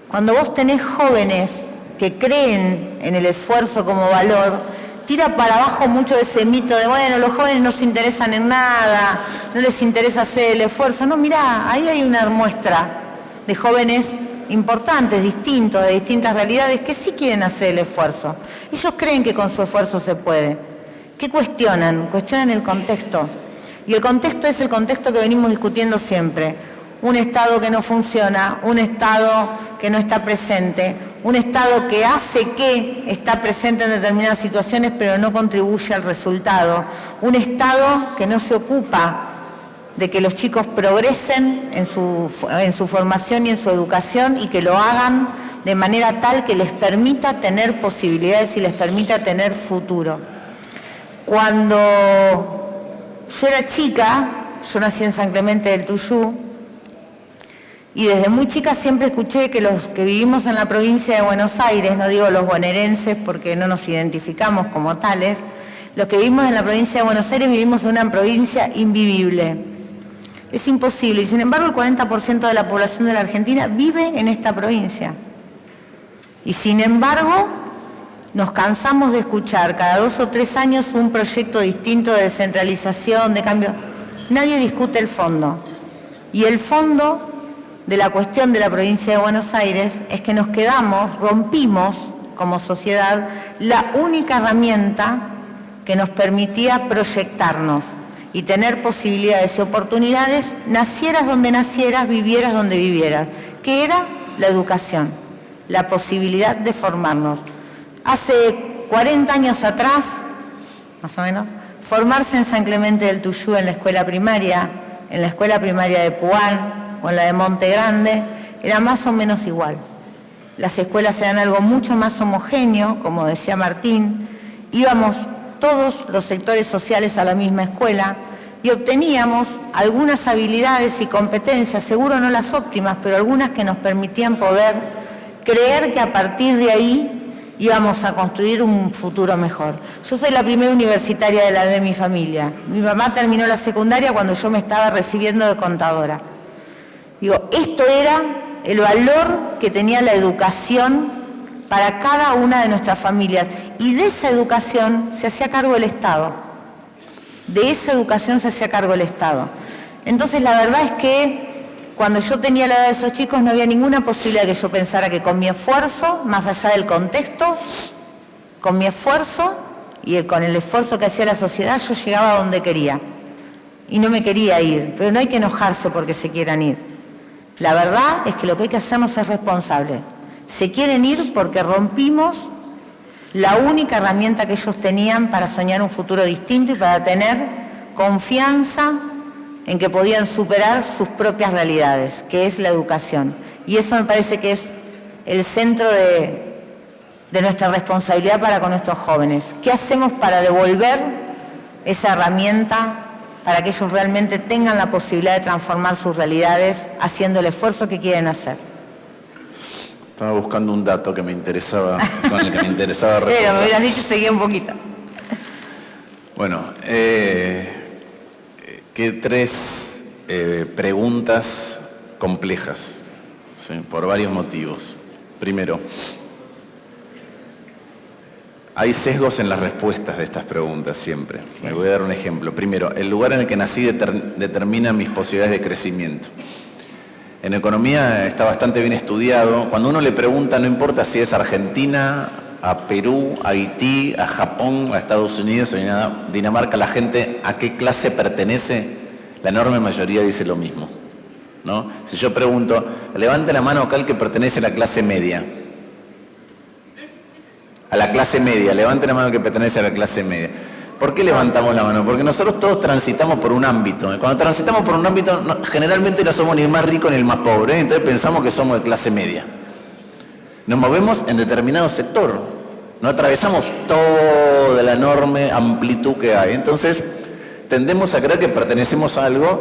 cuando vos tenés jóvenes que creen en el esfuerzo como valor, tira para abajo mucho ese mito de, los jóvenes no se interesan en nada, no les interesa hacer el esfuerzo. No, mirá, ahí hay una muestra de jóvenes importantes, distintos, de distintas realidades, que sí quieren hacer el esfuerzo. Ellos creen que con su esfuerzo se puede. ¿Qué cuestionan? Cuestionan el contexto. Y el contexto es el contexto que venimos discutiendo siempre. Un Estado que no funciona, un Estado que no está presente, un Estado que hace que está presente en determinadas situaciones pero no contribuye al resultado, un Estado que no se ocupa de que los chicos progresen en su formación y en su educación y que lo hagan de manera tal que les permita tener posibilidades y les permita tener futuro. Cuando yo era chica, yo nací en San Clemente del Tuyú, y desde muy chica siempre escuché que los que vivimos en la provincia de Buenos Aires, no digo los bonaerenses porque no nos identificamos como tales, los que vivimos en la provincia de Buenos Aires vivimos en una provincia invivible. Es imposible, y sin embargo el 40% de la población de la Argentina vive en esta provincia. Y sin embargo, nos cansamos de escuchar cada 2 o 3 años un proyecto distinto de descentralización, de cambio. Nadie discute el fondo. Y el fondo de la cuestión de la provincia de Buenos Aires es que nos quedamos, rompimos como sociedad la única herramienta que nos permitía proyectarnos y tener posibilidades y oportunidades, nacieras donde nacieras, vivieras donde vivieras, que era la educación, la posibilidad de formarnos. Hace 40 años atrás, más o menos, formarse en San Clemente del Tuyú en la escuela primaria de Puan o en la de Monte Grande, era más o menos igual. Las escuelas eran algo mucho más homogéneo, como decía Martín, íbamos todos los sectores sociales a la misma escuela y obteníamos algunas habilidades y competencias, seguro no las óptimas, pero algunas que nos permitían poder creer que a partir de ahí íbamos a construir un futuro mejor. Yo soy la primera universitaria de mi familia. Mi mamá terminó la secundaria cuando yo me estaba recibiendo de contadora. Digo, esto era el valor que tenía la educación para cada una de nuestras familias. Y de esa educación se hacía cargo el Estado. De esa educación se hacía cargo el Estado. Entonces, la verdad es que cuando yo tenía la edad de esos chicos no había ninguna posibilidad que yo pensara que con mi esfuerzo, más allá del contexto, con mi esfuerzo y con el esfuerzo que hacía la sociedad, yo llegaba a donde quería. Y no me quería ir, pero no hay que enojarse porque se quieran ir. La verdad es que lo que hay que hacernos es responsable. Se quieren ir porque rompimos la única herramienta que ellos tenían para soñar un futuro distinto y para tener confianza en que podían superar sus propias realidades, que es la educación. Y eso me parece que es el centro de nuestra responsabilidad para con nuestros jóvenes. ¿Qué hacemos para devolver esa herramienta para que ellos realmente tengan la posibilidad de transformar sus realidades haciendo el esfuerzo que quieren hacer? Estaba buscando un dato que me interesaba, con el que me interesaba reforzar. Pero me hubieras dicho, seguía un poquito. Bueno, que tres preguntas complejas, ¿sí? Por varios motivos. Primero, hay sesgos en las respuestas de estas preguntas siempre. Me voy a dar un ejemplo. Primero, el lugar en el que nací determina mis posibilidades de crecimiento. En economía está bastante bien estudiado. Cuando uno le pregunta, no importa si es Argentina, a Perú, a Haití, a Japón, a Estados Unidos o a Dinamarca, la gente a qué clase pertenece, la enorme mayoría dice lo mismo, ¿no? Si yo pregunto, levante la mano acá el que pertenece a la clase media. A la clase media, levante la mano el que pertenece a la clase media. ¿Por qué levantamos la mano? Porque nosotros todos transitamos por un ámbito. Cuando transitamos por un ámbito, generalmente no somos ni el más rico ni el más pobre, entonces pensamos que somos de clase media. Nos movemos en determinado sector, no atravesamos toda la enorme amplitud que hay. Entonces, tendemos a creer que pertenecemos a algo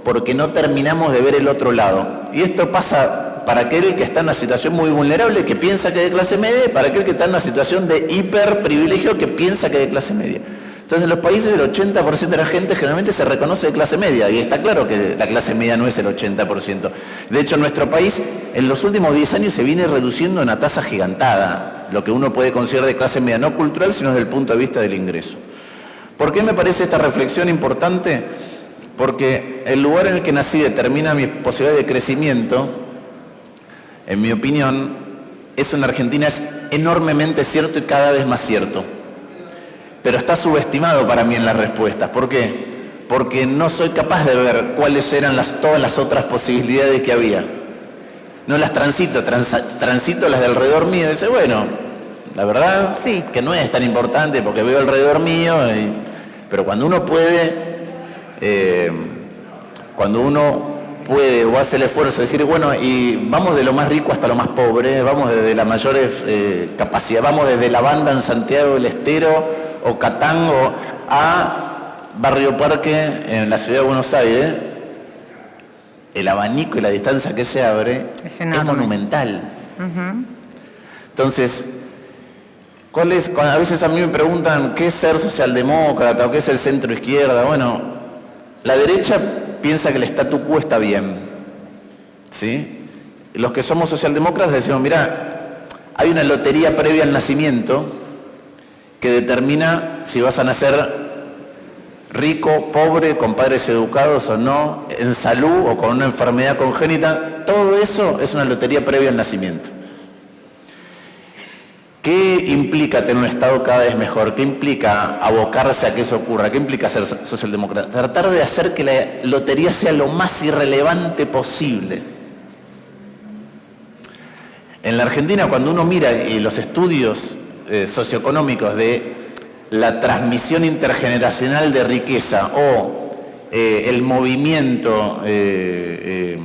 porque no terminamos de ver el otro lado. Y esto pasa para aquel que está en una situación muy vulnerable, que piensa que es de clase media, y para aquel que está en una situación de hiperprivilegio, que piensa que es de clase media. Entonces, en los países el 80% de la gente generalmente se reconoce de clase media, y está claro que la clase media no es el 80%. De hecho, en nuestro país, en los últimos 10 años se viene reduciendo una tasa gigantada, lo que uno puede considerar de clase media no cultural, sino desde el punto de vista del ingreso. ¿Por qué me parece esta reflexión importante? Porque el lugar en el que nací determina mis posibilidades de crecimiento, en mi opinión, eso en Argentina es enormemente cierto y cada vez más cierto. Pero está subestimado para mí en las respuestas. ¿Por qué? Porque no soy capaz de ver cuáles eran todas las otras posibilidades que había. No las transito las de alrededor mío y dice, bueno, la verdad sí, que no es tan importante porque veo alrededor mío, pero cuando uno puede, o hace el esfuerzo de decir, bueno, y vamos de lo más rico hasta lo más pobre, vamos desde las mayores capacidades, vamos desde la banda en Santiago del Estero o Catán o a Barrio Parque en la ciudad de Buenos Aires, el abanico y la distancia que se abre es monumental. Uh-huh. Entonces, a veces a mí me preguntan qué es ser socialdemócrata o qué es el centro izquierda. Bueno, la derecha piensa que el statu quo está bien, ¿sí? Los que somos socialdemócratas decimos, mira, hay una lotería previa al nacimiento que determina si vas a nacer rico, pobre, con padres educados o no, en salud o con una enfermedad congénita. Todo eso es una lotería previa al nacimiento. ¿Qué implica tener un Estado cada vez mejor? ¿Qué implica abocarse a que eso ocurra? ¿Qué implica ser socialdemócrata? Tratar de hacer que la lotería sea lo más irrelevante posible. En la Argentina, cuando uno mira los estudios socioeconómicos de la transmisión intergeneracional de riqueza o el movimiento de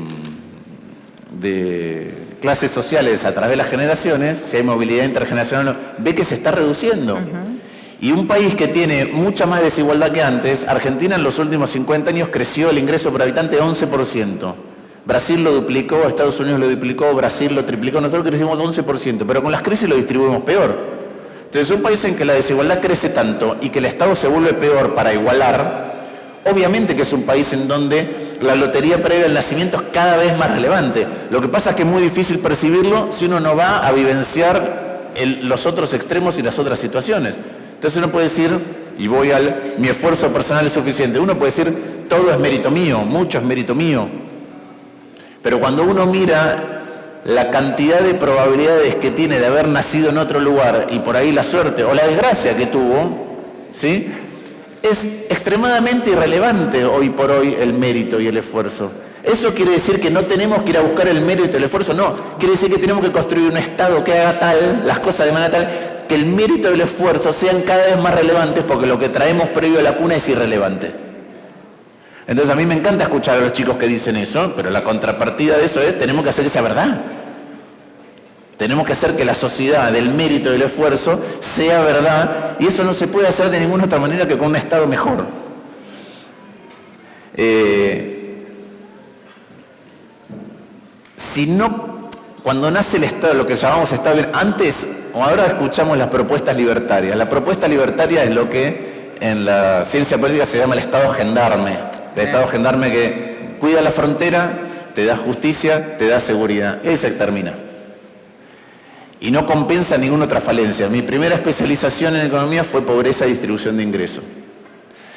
clases sociales a través de las generaciones, si hay movilidad intergeneracional, ve que se está reduciendo. Uh-huh. Y un país que tiene mucha más desigualdad que antes, Argentina en los últimos 50 años creció el ingreso por habitante 11%. Brasil lo duplicó, Estados Unidos lo duplicó, Brasil lo triplicó, nosotros crecimos 11%, pero con las crisis lo distribuimos peor. Entonces, un país en que la desigualdad crece tanto y que el Estado se vuelve peor para igualar, obviamente que es un país en donde la lotería previa al nacimiento es cada vez más relevante. Lo que pasa es que es muy difícil percibirlo si uno no va a vivenciar los otros extremos y las otras situaciones. Entonces uno puede decir, y voy mi esfuerzo personal es suficiente, uno puede decir, todo es mérito mío, mucho es mérito mío. Pero cuando uno mira la cantidad de probabilidades que tiene de haber nacido en otro lugar y por ahí la suerte o la desgracia que tuvo, ¿sí?, es extremadamente irrelevante hoy por hoy el mérito y el esfuerzo. ¿Eso quiere decir que no tenemos que ir a buscar el mérito y el esfuerzo? No, quiere decir que tenemos que construir un Estado que haga las cosas de manera tal que el mérito y el esfuerzo sean cada vez más relevantes, porque lo que traemos previo a la cuna es irrelevante. Entonces a mí me encanta escuchar a los chicos que dicen eso, pero la contrapartida de eso es, tenemos que hacer que sea verdad. Tenemos que hacer que la sociedad del mérito y del esfuerzo sea verdad, y eso no se puede hacer de ninguna otra manera que con un Estado mejor. Si no, cuando nace el Estado, lo que llamamos Estado, antes o ahora escuchamos las propuestas libertarias. La propuesta libertaria es lo que en la ciencia política se llama el Estado gendarme. El Estado gendarme que cuida la frontera, te da justicia, te da seguridad. Y ahí se termina. Y no compensa ninguna otra falencia. Mi primera especialización en economía fue pobreza y distribución de ingresos.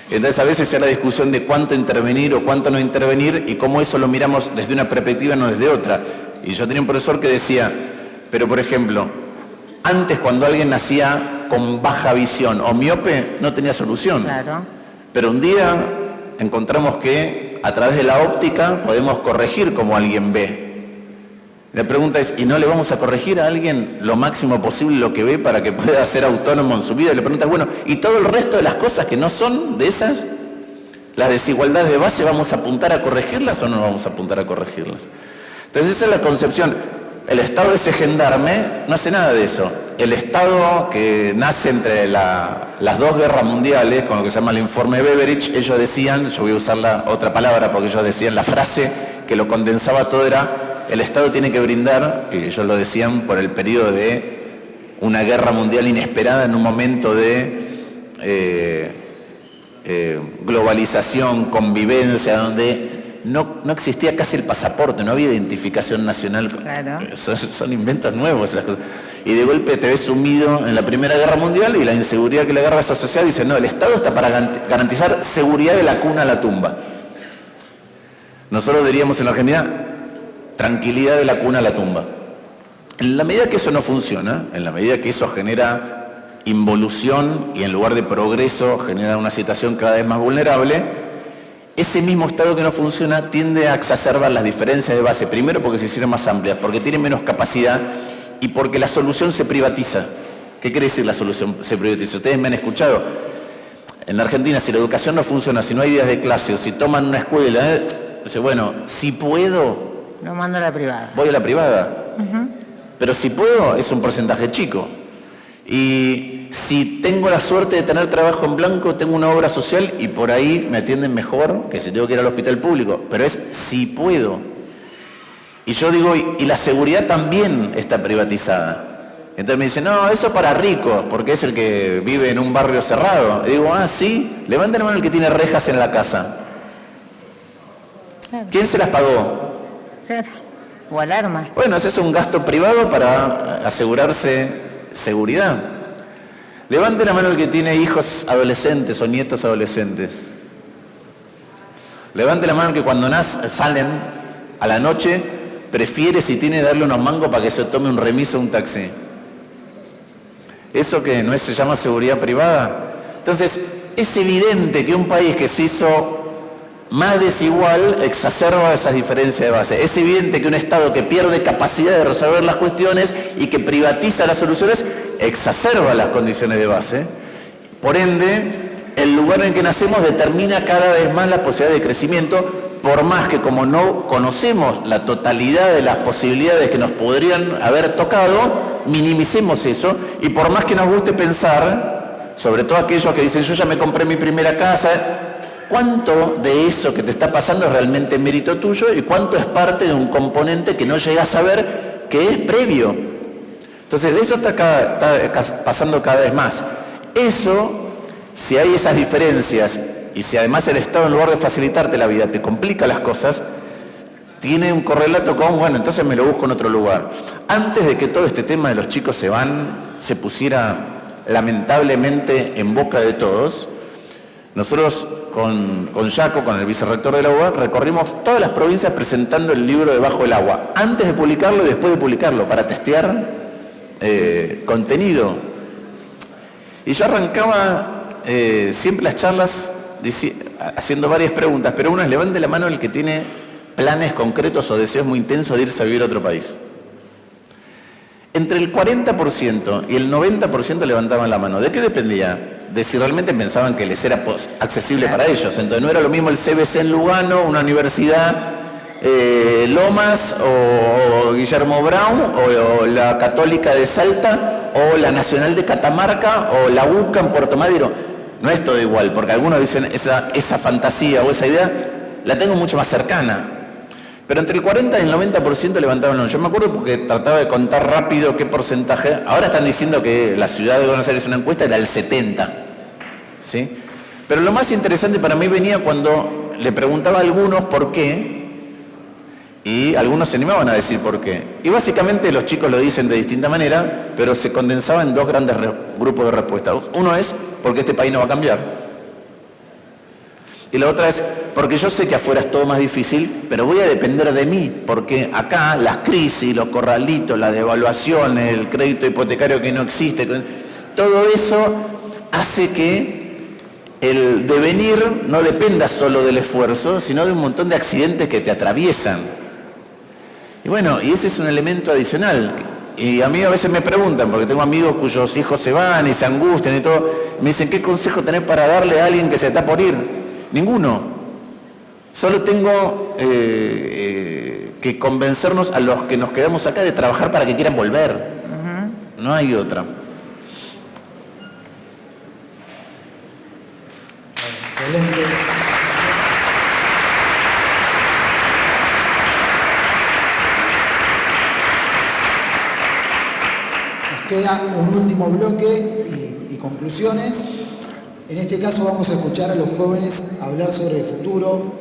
Entonces a veces era la discusión de cuánto intervenir o cuánto no intervenir y cómo eso lo miramos desde una perspectiva, no desde otra. Y yo tenía un profesor que decía, pero por ejemplo, antes cuando alguien nacía con baja visión o miope, no tenía solución. Claro. Pero un día encontramos que a través de la óptica podemos corregir cómo alguien ve. La pregunta es, ¿y no le vamos a corregir a alguien lo máximo posible lo que ve para que pueda ser autónomo en su vida? Y la pregunta es, bueno, ¿y todo el resto de las cosas que no son de esas? ¿Las desigualdades de base vamos a apuntar a corregirlas o no vamos a apuntar a corregirlas? Entonces esa es la concepción. El Estado ese gendarme no hace nada de eso. El Estado que nace entre las dos guerras mundiales, con lo que se llama el informe Beveridge, ellos decían, yo voy a usar la otra palabra porque ellos decían, la frase que lo condensaba todo era, el Estado tiene que brindar, y ellos lo decían por el periodo de una guerra mundial inesperada en un momento de globalización, convivencia, donde no existía casi el pasaporte, no había identificación nacional. Claro. Son inventos nuevos esas cosas. Y de golpe te ves sumido en la Primera Guerra Mundial y la inseguridad que le agarra a esa sociedad dice, no, el Estado está para garantizar seguridad de la cuna a la tumba. Nosotros diríamos en la Argentina, tranquilidad de la cuna a la tumba. En la medida que eso no funciona, en la medida que eso genera involución y en lugar de progreso genera una situación cada vez más vulnerable, ese mismo Estado que no funciona tiende a exacerbar las diferencias de base, primero porque se hicieron más amplias, porque tiene menos capacidad y porque la solución se privatiza. ¿Qué quiere decir la solución se privatiza? Ustedes me han escuchado. En la Argentina, si la educación no funciona, si no hay días de clase, o si toman una escuela, dice, bueno, si puedo, lo mando a la privada. voy a la privada. Pero si puedo, es un porcentaje chico. Y si tengo la suerte de tener trabajo en blanco, tengo una obra social y por ahí me atienden mejor que si tengo que ir al hospital público. Pero es si puedo. Y yo digo, y la seguridad también está privatizada. Entonces me dicen, no, eso para ricos, porque es el que vive en un barrio cerrado. Y digo, sí, levanten la mano el que tiene rejas en la casa. Claro. ¿Quién se las pagó? Claro. O alarma. Bueno, ese es un gasto privado para asegurarse seguridad. Levante la mano el que tiene hijos adolescentes o nietos adolescentes. Levante la mano el que cuando salen a la noche prefiere, si tiene, darle unos mangos para que se tome un remis o un taxi. ¿Eso que no se llama seguridad privada? Entonces, es evidente que un país que se hizo más desigual exacerba esas diferencias de base. Es evidente que un Estado que pierde capacidad de resolver las cuestiones y que privatiza las soluciones exacerba las condiciones de base. Por ende, el lugar en que nacemos determina cada vez más la posibilidad de crecimiento, por más que como no conocemos la totalidad de las posibilidades que nos podrían haber tocado, minimicemos eso, y por más que nos guste pensar, sobre todo aquellos que dicen yo ya me compré mi primera casa, cuánto de eso que te está pasando es realmente mérito tuyo y cuánto es parte de un componente que no llegas a ver que es previo. Entonces, eso está pasando cada vez más. Eso, si hay esas diferencias y si además el Estado, en lugar de facilitarte la vida, te complica las cosas, tiene un correlato con, bueno, entonces me lo busco en otro lugar. Antes de que todo este tema de los chicos se pusiera lamentablemente en boca de todos, nosotros con Jaco, con el vicerrector de la UBA, recorrimos todas las provincias presentando el libro Debajo del Agua, antes de publicarlo y después de publicarlo, para testear contenido. Y yo arrancaba siempre las charlas haciendo varias preguntas, pero una es: levante la mano el que tiene planes concretos o deseos muy intensos de irse a vivir a otro país. Entre el 40% y el 90% levantaban la mano. ¿De qué dependía? De si realmente pensaban que les era accesible para ellos. Entonces no era lo mismo el CBC en Lugano, una universidad Lomas o Guillermo Brown o la Católica de Salta o la Nacional de Catamarca o la UCA en Puerto Madero. No es todo igual, porque algunos dicen esa fantasía o esa idea la tengo mucho más cercana. Pero entre el 40 y el 90% levantaban la mano. Yo me acuerdo porque trataba de contar rápido qué porcentaje. Ahora están diciendo que la ciudad de Buenos Aires, una encuesta, era el 70%. ¿Sí? Pero lo más interesante para mí venía cuando le preguntaba a algunos por qué, y algunos se animaban a decir por qué. Y básicamente los chicos lo dicen de distinta manera, pero se condensaba en dos grandes grupos de respuestas. Uno es porque este país no va a cambiar. Y la otra es, porque yo sé que afuera es todo más difícil, pero voy a depender de mí, porque acá las crisis, los corralitos, la devaluación, el crédito hipotecario que no existe, todo eso hace que el devenir no dependa solo del esfuerzo, sino de un montón de accidentes que te atraviesan. Y bueno, y ese es un elemento adicional. Y a mí a veces me preguntan, porque tengo amigos cuyos hijos se van y se angustian y todo, me dicen: ¿qué consejo tenés para darle a alguien que se está por ir? Ninguno. Solo tengo que convencernos a los que nos quedamos acá de trabajar para que quieran volver. No hay otra. Excelente. Nos queda un último bloque y conclusiones. En este caso vamos a escuchar a los jóvenes hablar sobre el futuro.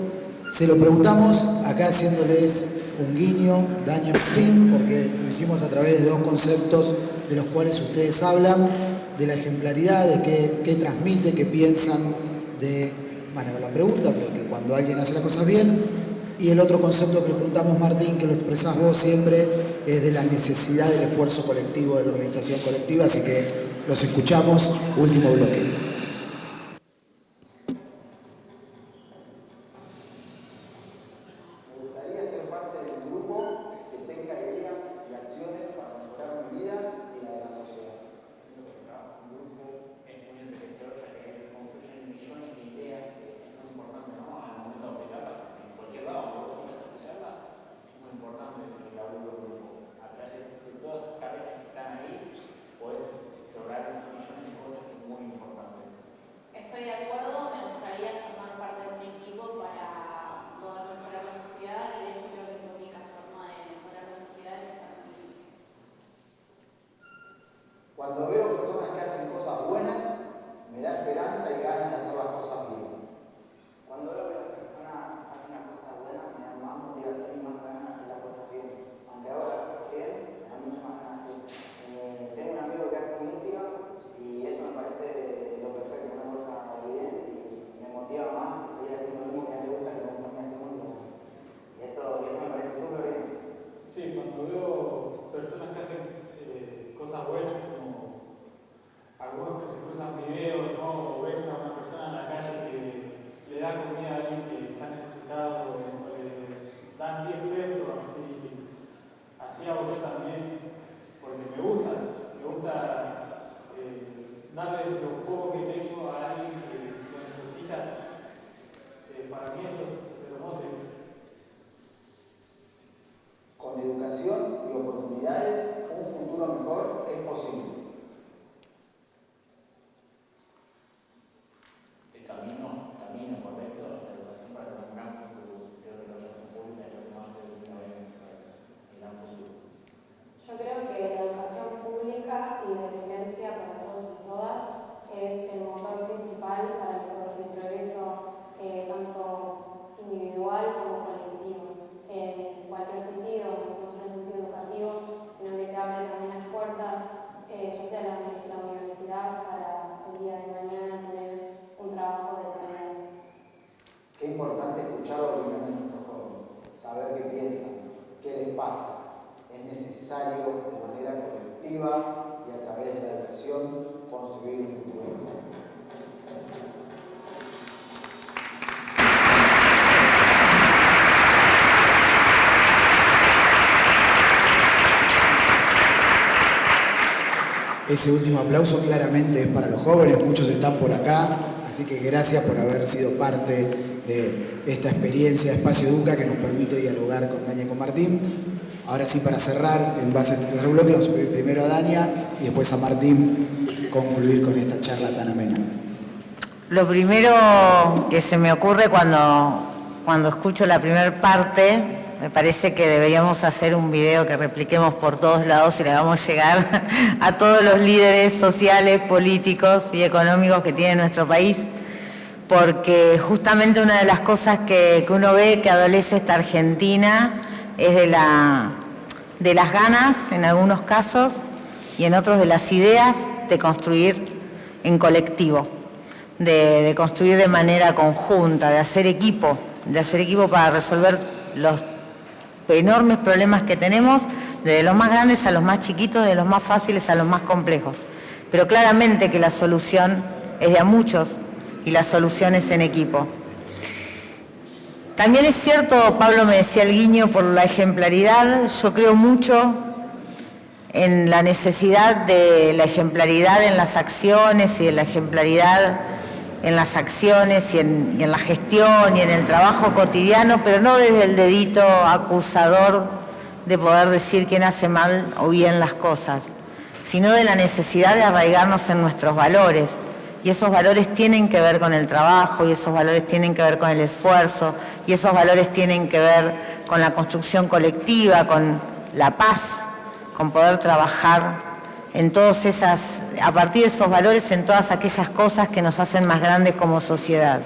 Se lo preguntamos acá haciéndoles un guiño, Daniel Martín, porque lo hicimos a través de dos conceptos de los cuales ustedes hablan, de la ejemplaridad, de qué transmite, qué piensan de, bueno, la pregunta, pero que cuando alguien hace las cosas bien. Y el otro concepto que le preguntamos, Martín, que lo expresás vos siempre, es de la necesidad del esfuerzo colectivo, de la organización colectiva. Así que los escuchamos, último bloque. Cuando veo personas que hacen cosas buenas, me da esperanza y ganas de hacer las cosas bien. Cuando veo que las personas hacen las cosas buenas, me dan más motivación y más ganas de hacer las cosas bien. Aunque ahora las cosas bien, me dan mucho más ganas de hacer. Tengo un amigo que hace música y eso me parece lo perfecto, una cosa bien, y me motiva más a seguir haciendo lo mismo que a mí me gusta, que me gusta hacer música. Y eso me parece súper bien. Sí, cuando veo personas que hacen cosas buenas, algunos que se cruzan videos, ¿no? O ves a una persona en la calle que le da comida a alguien que está necesitado, o le dan 10 pesos, así hago yo también, porque me gusta darle lo poco que tengo a alguien que lo necesita. Para mí eso es hermoso. Con educación y oportunidades, un futuro mejor es posible. y a través de la educación construir un futuro. Ese último aplauso claramente es para los jóvenes, muchos están por acá, así que gracias por haber sido parte de esta experiencia Espacio Educa que nos permite dialogar con Dania y con Martín. Ahora sí, para cerrar, en base a este tercer bloque, vamos a pedir primero a Dania y después a Martín concluir con esta charla tan amena. Lo primero que se me ocurre cuando escucho la primera parte, me parece que deberíamos hacer un video que repliquemos por todos lados y le vamos a llegar a todos los líderes sociales, políticos y económicos que tiene nuestro país, porque justamente una de las cosas que uno ve que adolece esta Argentina es de las ganas, en algunos casos, y en otros de las ideas de construir en colectivo, de construir de manera conjunta, de hacer equipo para resolver los enormes problemas que tenemos, desde los más grandes a los más chiquitos, de los más fáciles a los más complejos. Pero claramente que la solución es de a muchos y la solución es en equipo. También es cierto, Pablo me decía el guiño por la ejemplaridad, yo creo mucho en la necesidad de la ejemplaridad en las acciones y de la ejemplaridad en las acciones y en la gestión y en el trabajo cotidiano, pero no desde el dedito acusador de poder decir quién hace mal o bien las cosas, sino de la necesidad de arraigarnos en nuestros valores. Y esos valores tienen que ver con el trabajo, y esos valores tienen que ver con el esfuerzo, y esos valores tienen que ver con la construcción colectiva, con la paz, con poder trabajar en todas esas, a partir de esos valores, en todas aquellas cosas que nos hacen más grandes como sociedad.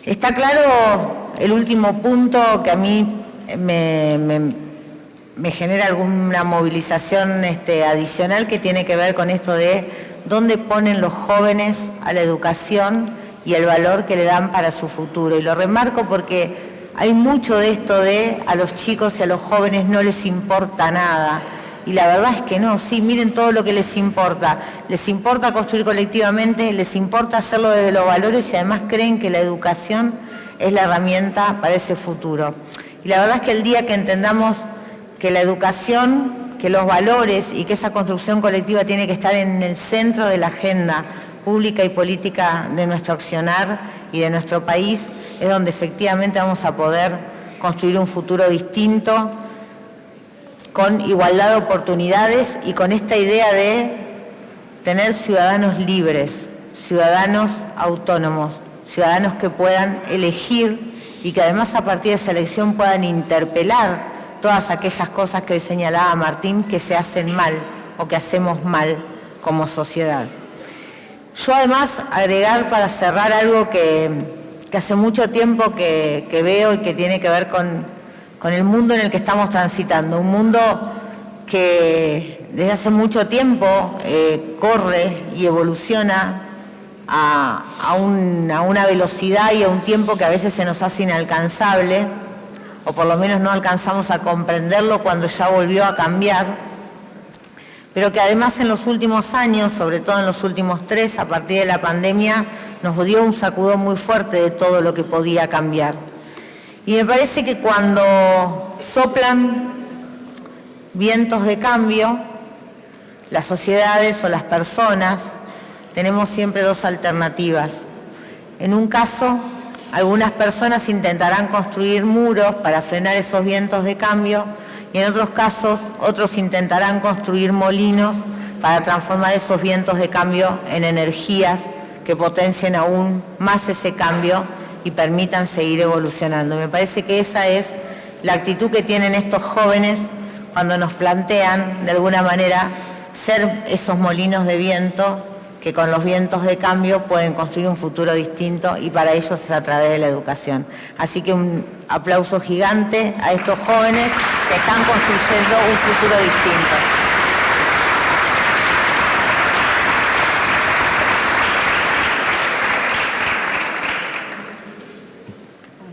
Está claro el último punto que a mí me genera alguna movilización adicional, que tiene que ver con esto de dónde ponen los jóvenes a la educación y el valor que le dan para su futuro. Y lo remarco porque hay mucho de esto de a los chicos y a los jóvenes no les importa nada. Y la verdad es que no, sí, miren todo lo que les importa. Les importa construir colectivamente, les importa hacerlo desde los valores y además creen que la educación es la herramienta para ese futuro. Y la verdad es que el día que entendamos que la educación, que los valores y que esa construcción colectiva tiene que estar en el centro de la agenda pública y política de nuestro accionar y de nuestro país, es donde efectivamente vamos a poder construir un futuro distinto, con igualdad de oportunidades y con esta idea de tener ciudadanos libres, ciudadanos autónomos, ciudadanos que puedan elegir y que además a partir de esa elección puedan interpelar todas aquellas cosas que hoy señalaba Martín que se hacen mal o que hacemos mal como sociedad. Yo además agregar para cerrar algo que hace mucho tiempo que veo y que tiene que ver con el mundo en el que estamos transitando, un mundo que desde hace mucho tiempo corre y evoluciona a una velocidad y a un tiempo que a veces se nos hace inalcanzable, o por lo menos no alcanzamos a comprenderlo cuando ya volvió a cambiar, pero que además en los últimos años, sobre todo en los últimos 3, a partir de la pandemia, nos dio un sacudón muy fuerte de todo lo que podía cambiar. Y me parece que cuando soplan vientos de cambio, las sociedades o las personas tenemos siempre dos alternativas. En un caso, algunas personas intentarán construir muros para frenar esos vientos de cambio y en otros casos, otros intentarán construir molinos para transformar esos vientos de cambio en energías que potencien aún más ese cambio y permitan seguir evolucionando. Me parece que esa es la actitud que tienen estos jóvenes cuando nos plantean, de alguna manera, ser esos molinos de viento que con los vientos de cambio pueden construir un futuro distinto y para ellos es a través de la educación. Así que un aplauso gigante a estos jóvenes que están construyendo un futuro distinto.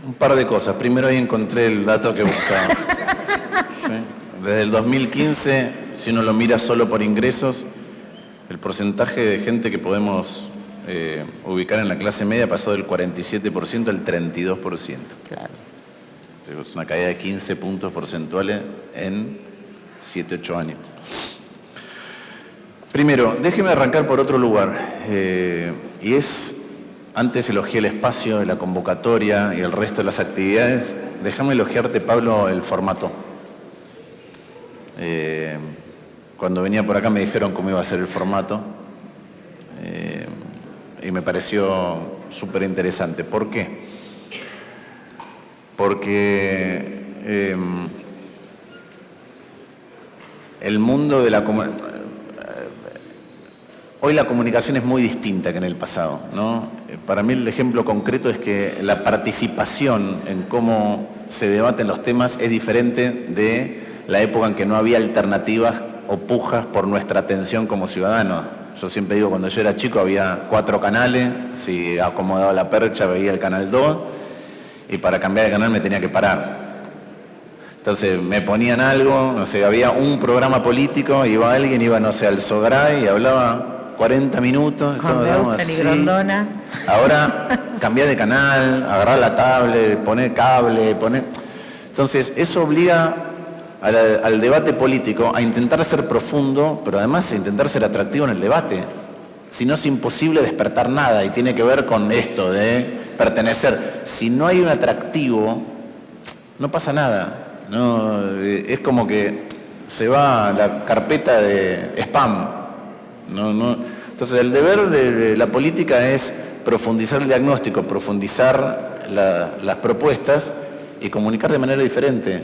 Un par de cosas. Primero ahí encontré el dato que buscaba. Sí. Desde el 2015 si uno lo mira solo por ingresos, el porcentaje de gente que podemos ubicar en la clase media pasó del 47% al 32%. Claro. Es una caída de 15 puntos porcentuales en 7-8 años. Primero, déjeme arrancar por otro lugar, y es, antes elogié el espacio, la convocatoria y el resto de las actividades, déjame elogiarte, Pablo, el formato. Cuando venía por acá me dijeron cómo iba a ser el formato, y me pareció súper interesante. ¿Por qué? Porque el mundo de la comunicación, hoy la comunicación es muy distinta que en el pasado, ¿no? Para mí el ejemplo concreto es que la participación en cómo se debaten los temas es diferente de la época en que no había alternativas o pujas por nuestra atención como ciudadanos. Yo siempre digo, cuando yo era chico había 4 canales, si acomodaba la percha veía el canal 2, y para cambiar de canal me tenía que parar. Entonces me ponían algo, no sé, había un programa político, iba alguien, iba, no sé, al Sogray y hablaba 40 minutos. Con Beuster y Grondona. Ahora cambiar de canal, agarrar la tablet, poner cable, poner... Entonces eso obliga al debate político a intentar ser profundo, pero además a intentar ser atractivo en el debate. Si no es imposible despertar nada, y tiene que ver con esto de pertenecer. Si no hay un atractivo, no pasa nada. No, es como que se va a la carpeta de spam. Entonces el deber de la política es profundizar el diagnóstico, profundizar las propuestas y comunicar de manera diferente.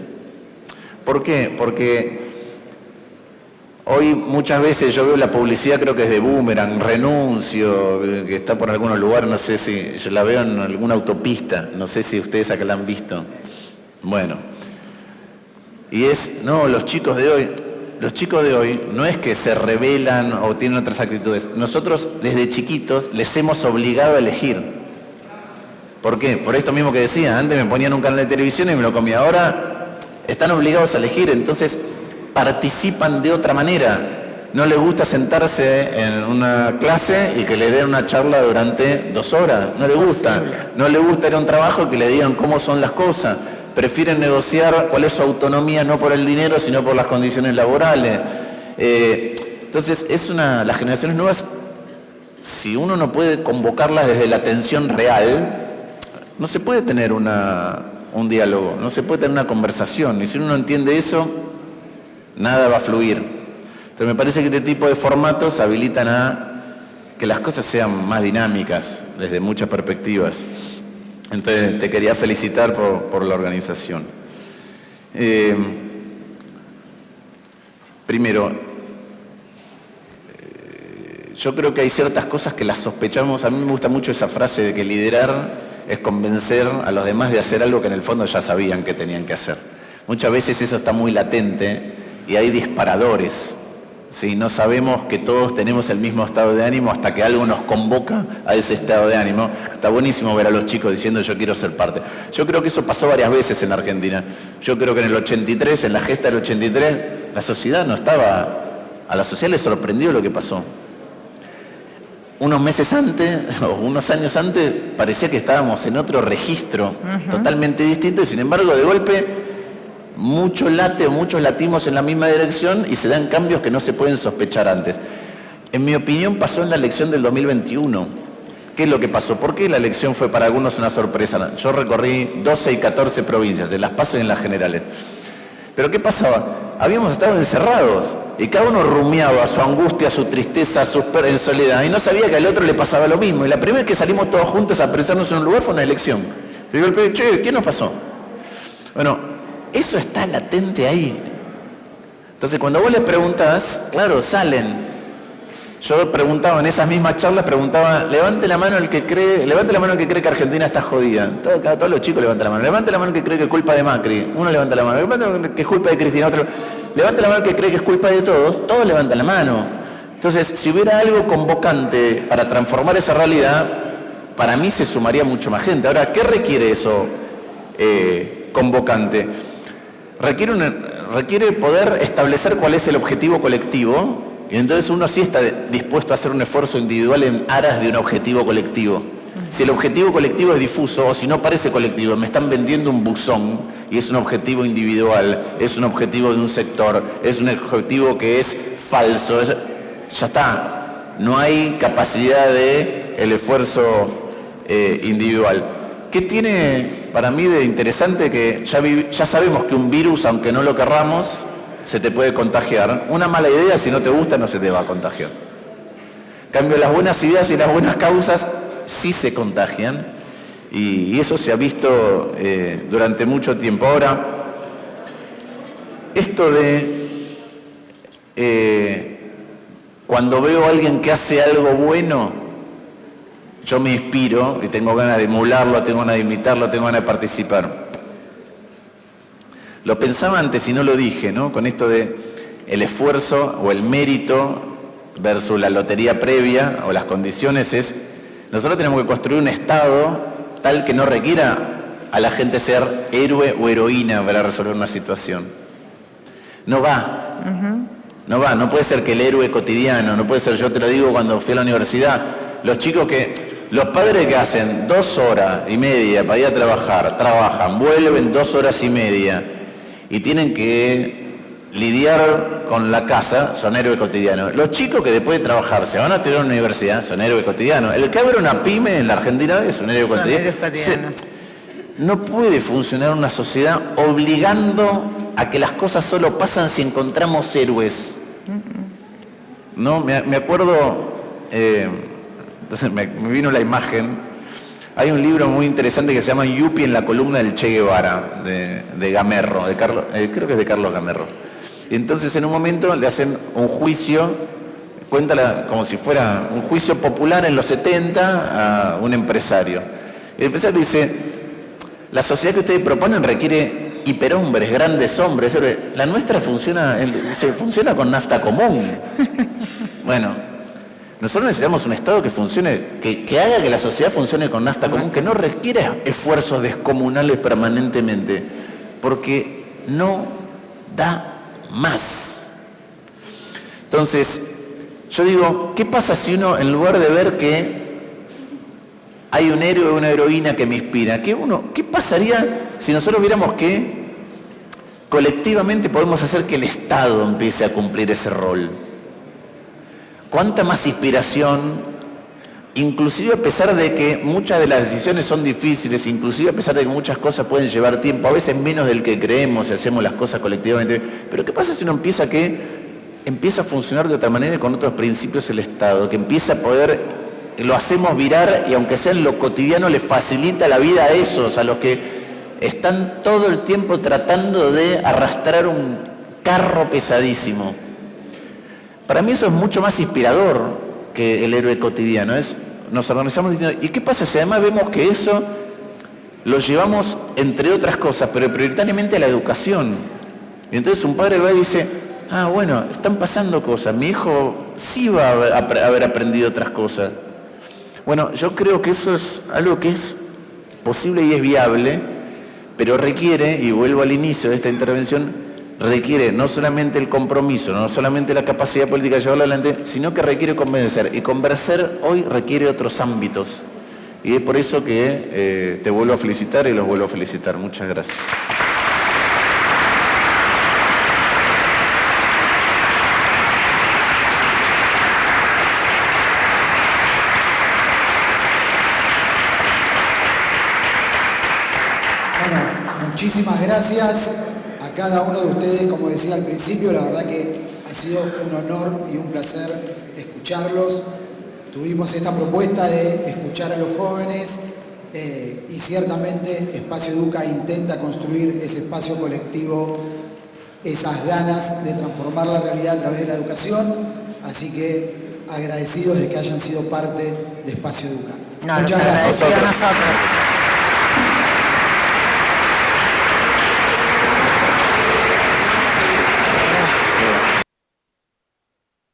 ¿Por qué? Porque hoy muchas veces yo veo la publicidad, creo que es de Boomerang, renuncio, que está por algunos lugares, no sé si yo la veo en alguna autopista, no sé si ustedes acá la han visto. Bueno, y no, los chicos de hoy no es que se rebelan o tienen otras actitudes. Nosotros desde chiquitos les hemos obligado a elegir. ¿Por qué? Por esto mismo que decía, antes me ponían un canal de televisión y me lo comía, ahora están obligados a elegir, entonces participan de otra manera. No les gusta sentarse en una clase y que le den una charla durante 2 horas, no les gusta. No les gusta ir a un trabajo que le digan cómo son las cosas. Prefieren negociar cuál es su autonomía, no por el dinero, sino por las condiciones laborales. Entonces, las generaciones nuevas, si uno no puede convocarlas desde la atención real, no se puede tener un diálogo, no se puede tener una conversación. Y si uno no entiende eso, nada va a fluir. Entonces me parece que este tipo de formatos habilitan a que las cosas sean más dinámicas desde muchas perspectivas. Entonces te quería felicitar por la organización. Primero, yo creo que hay ciertas cosas que las sospechamos. A mí me gusta mucho esa frase de que liderar es convencer a los demás de hacer algo que en el fondo ya sabían que tenían que hacer. Muchas veces eso está muy latente y hay disparadores. ¿Sí? No sabemos que todos tenemos el mismo estado de ánimo hasta que algo nos convoca a ese estado de ánimo. Está buenísimo ver a los chicos diciendo yo quiero ser parte. Yo creo que eso pasó varias veces en Argentina. Yo creo que en el 83, en la gesta del 83, la sociedad no estaba... A la sociedad le sorprendió lo que pasó. Unos meses antes, o unos años antes, parecía que estábamos en otro registro totalmente distinto y sin embargo de golpe muchos latimos en la misma dirección y se dan cambios que no se pueden sospechar antes. En mi opinión pasó en la elección del 2021. ¿Qué es lo que pasó? ¿Por qué la elección fue para algunos una sorpresa? Yo recorrí 12 y 14 provincias, en las PASO y en las generales. ¿Pero qué pasaba? Habíamos estado encerrados y cada uno rumiaba su angustia, su tristeza, en soledad y no sabía que al otro le pasaba lo mismo. Y la primera vez que salimos todos juntos a pensarnos en un lugar fue una elección. Y yo le che, ¿qué nos pasó? Bueno, eso está latente ahí. Entonces cuando vos les preguntás, claro, salen. Yo preguntaba en esas mismas charlas, levante la mano el que cree que Argentina está jodida. Todos los chicos levantan la mano. Levante la mano el que cree que es culpa de Macri. Uno levanta la mano. Levante la mano que es culpa de Cristina. Otro. Levante la mano el que cree que es culpa de todos levantan la mano. Entonces, si hubiera algo convocante para transformar esa realidad, para mí se sumaría mucho más gente. Ahora, ¿qué requiere eso convocante? requiere poder establecer cuál es el objetivo colectivo, y entonces uno sí está dispuesto a hacer un esfuerzo individual en aras de un objetivo colectivo. Si el objetivo colectivo es difuso, o si no parece colectivo, me están vendiendo un buzón, y es un objetivo individual, es un objetivo de un sector, es un objetivo que es falso, ya está, no hay capacidad de el esfuerzo individual. ¿Qué tiene para mí de interesante? Que ya sabemos que un virus, aunque no lo querramos, se te puede contagiar. Una mala idea, si no te gusta, no se te va a contagiar. En cambio, las buenas ideas y las buenas causas sí se contagian, y eso se ha visto durante mucho tiempo. Ahora, esto de cuando veo a alguien que hace algo bueno, yo me inspiro y tengo ganas de emularlo, tengo ganas de imitarlo, tengo ganas de participar. Lo pensaba antes y no lo dije, ¿no? Con esto de el esfuerzo o el mérito versus la lotería previa o las condiciones es, nosotros tenemos que construir un estado tal que no requiera a la gente ser héroe o heroína para resolver una situación. No va. No va, no puede ser que el héroe cotidiano, no puede ser, yo te lo digo cuando fui a la universidad, los padres que hacen 2 horas y media para ir a trabajar, trabajan, vuelven 2 horas y media y tienen que lidiar con la casa, son héroes cotidianos. Los chicos que después de trabajar se van a estudiar a la universidad, son héroes cotidianos. El que abre una pyme en la Argentina es un héroe cotidiano. No puede funcionar una sociedad obligando a que las cosas solo pasan si encontramos héroes. No, me acuerdo, me vino la imagen. Hay un libro muy interesante que se llama Yupi en la columna del Che Guevara, de Gamerro, creo que es de Carlos Gamerro. Y entonces en un momento le hacen un juicio, cuéntala como si fuera un juicio popular en los 70 a un empresario. El empresario dice, la sociedad que ustedes proponen requiere hiperhombres, grandes hombres. La nuestra funciona funciona con nafta común. Bueno, nosotros necesitamos un Estado que funcione, que haga que la sociedad funcione con nafta común, que no requiera esfuerzos descomunales permanentemente, porque no da más. Entonces, yo digo, ¿qué pasa si uno, en lugar de ver que hay un héroe o una heroína que me inspira, ¿qué pasaría si nosotros viéramos que colectivamente podemos hacer que el Estado empiece a cumplir ese rol? ¿Cuánta más inspiración? Inclusive a pesar de que muchas de las decisiones son difíciles, inclusive a pesar de que muchas cosas pueden llevar tiempo, a veces menos del que creemos si hacemos las cosas colectivamente, pero ¿qué pasa si uno empieza a funcionar de otra manera y con otros principios el Estado, que empieza a poder, lo hacemos virar y aunque sea en lo cotidiano le facilita la vida a esos, a los que están todo el tiempo tratando de arrastrar un carro pesadísimo? Para mí eso es mucho más inspirador que el héroe cotidiano. Nos organizamos diciendo, ¿y qué pasa si además vemos que eso lo llevamos, entre otras cosas, pero prioritariamente a la educación? Y entonces un padre va y dice, bueno, están pasando cosas, mi hijo sí va a haber aprendido otras cosas. Bueno, yo creo que eso es algo que es posible y es viable, pero requiere, y vuelvo al inicio de esta intervención, requiere no solamente el compromiso, no solamente la capacidad política de llevarlo adelante, sino que requiere convencer. Y convencer hoy requiere otros ámbitos. Y es por eso que te vuelvo a felicitar y los vuelvo a felicitar. Muchas gracias. Bueno, muchísimas gracias a cada uno de ustedes. Como decía al principio, la verdad que ha sido un honor y un placer escucharlos. Tuvimos esta propuesta de escuchar a los jóvenes y ciertamente Espacio Educa intenta construir ese espacio colectivo, esas ganas de transformar la realidad a través de la educación. Así que agradecidos de que hayan sido parte de Espacio Educa. Muchas gracias. A nosotros.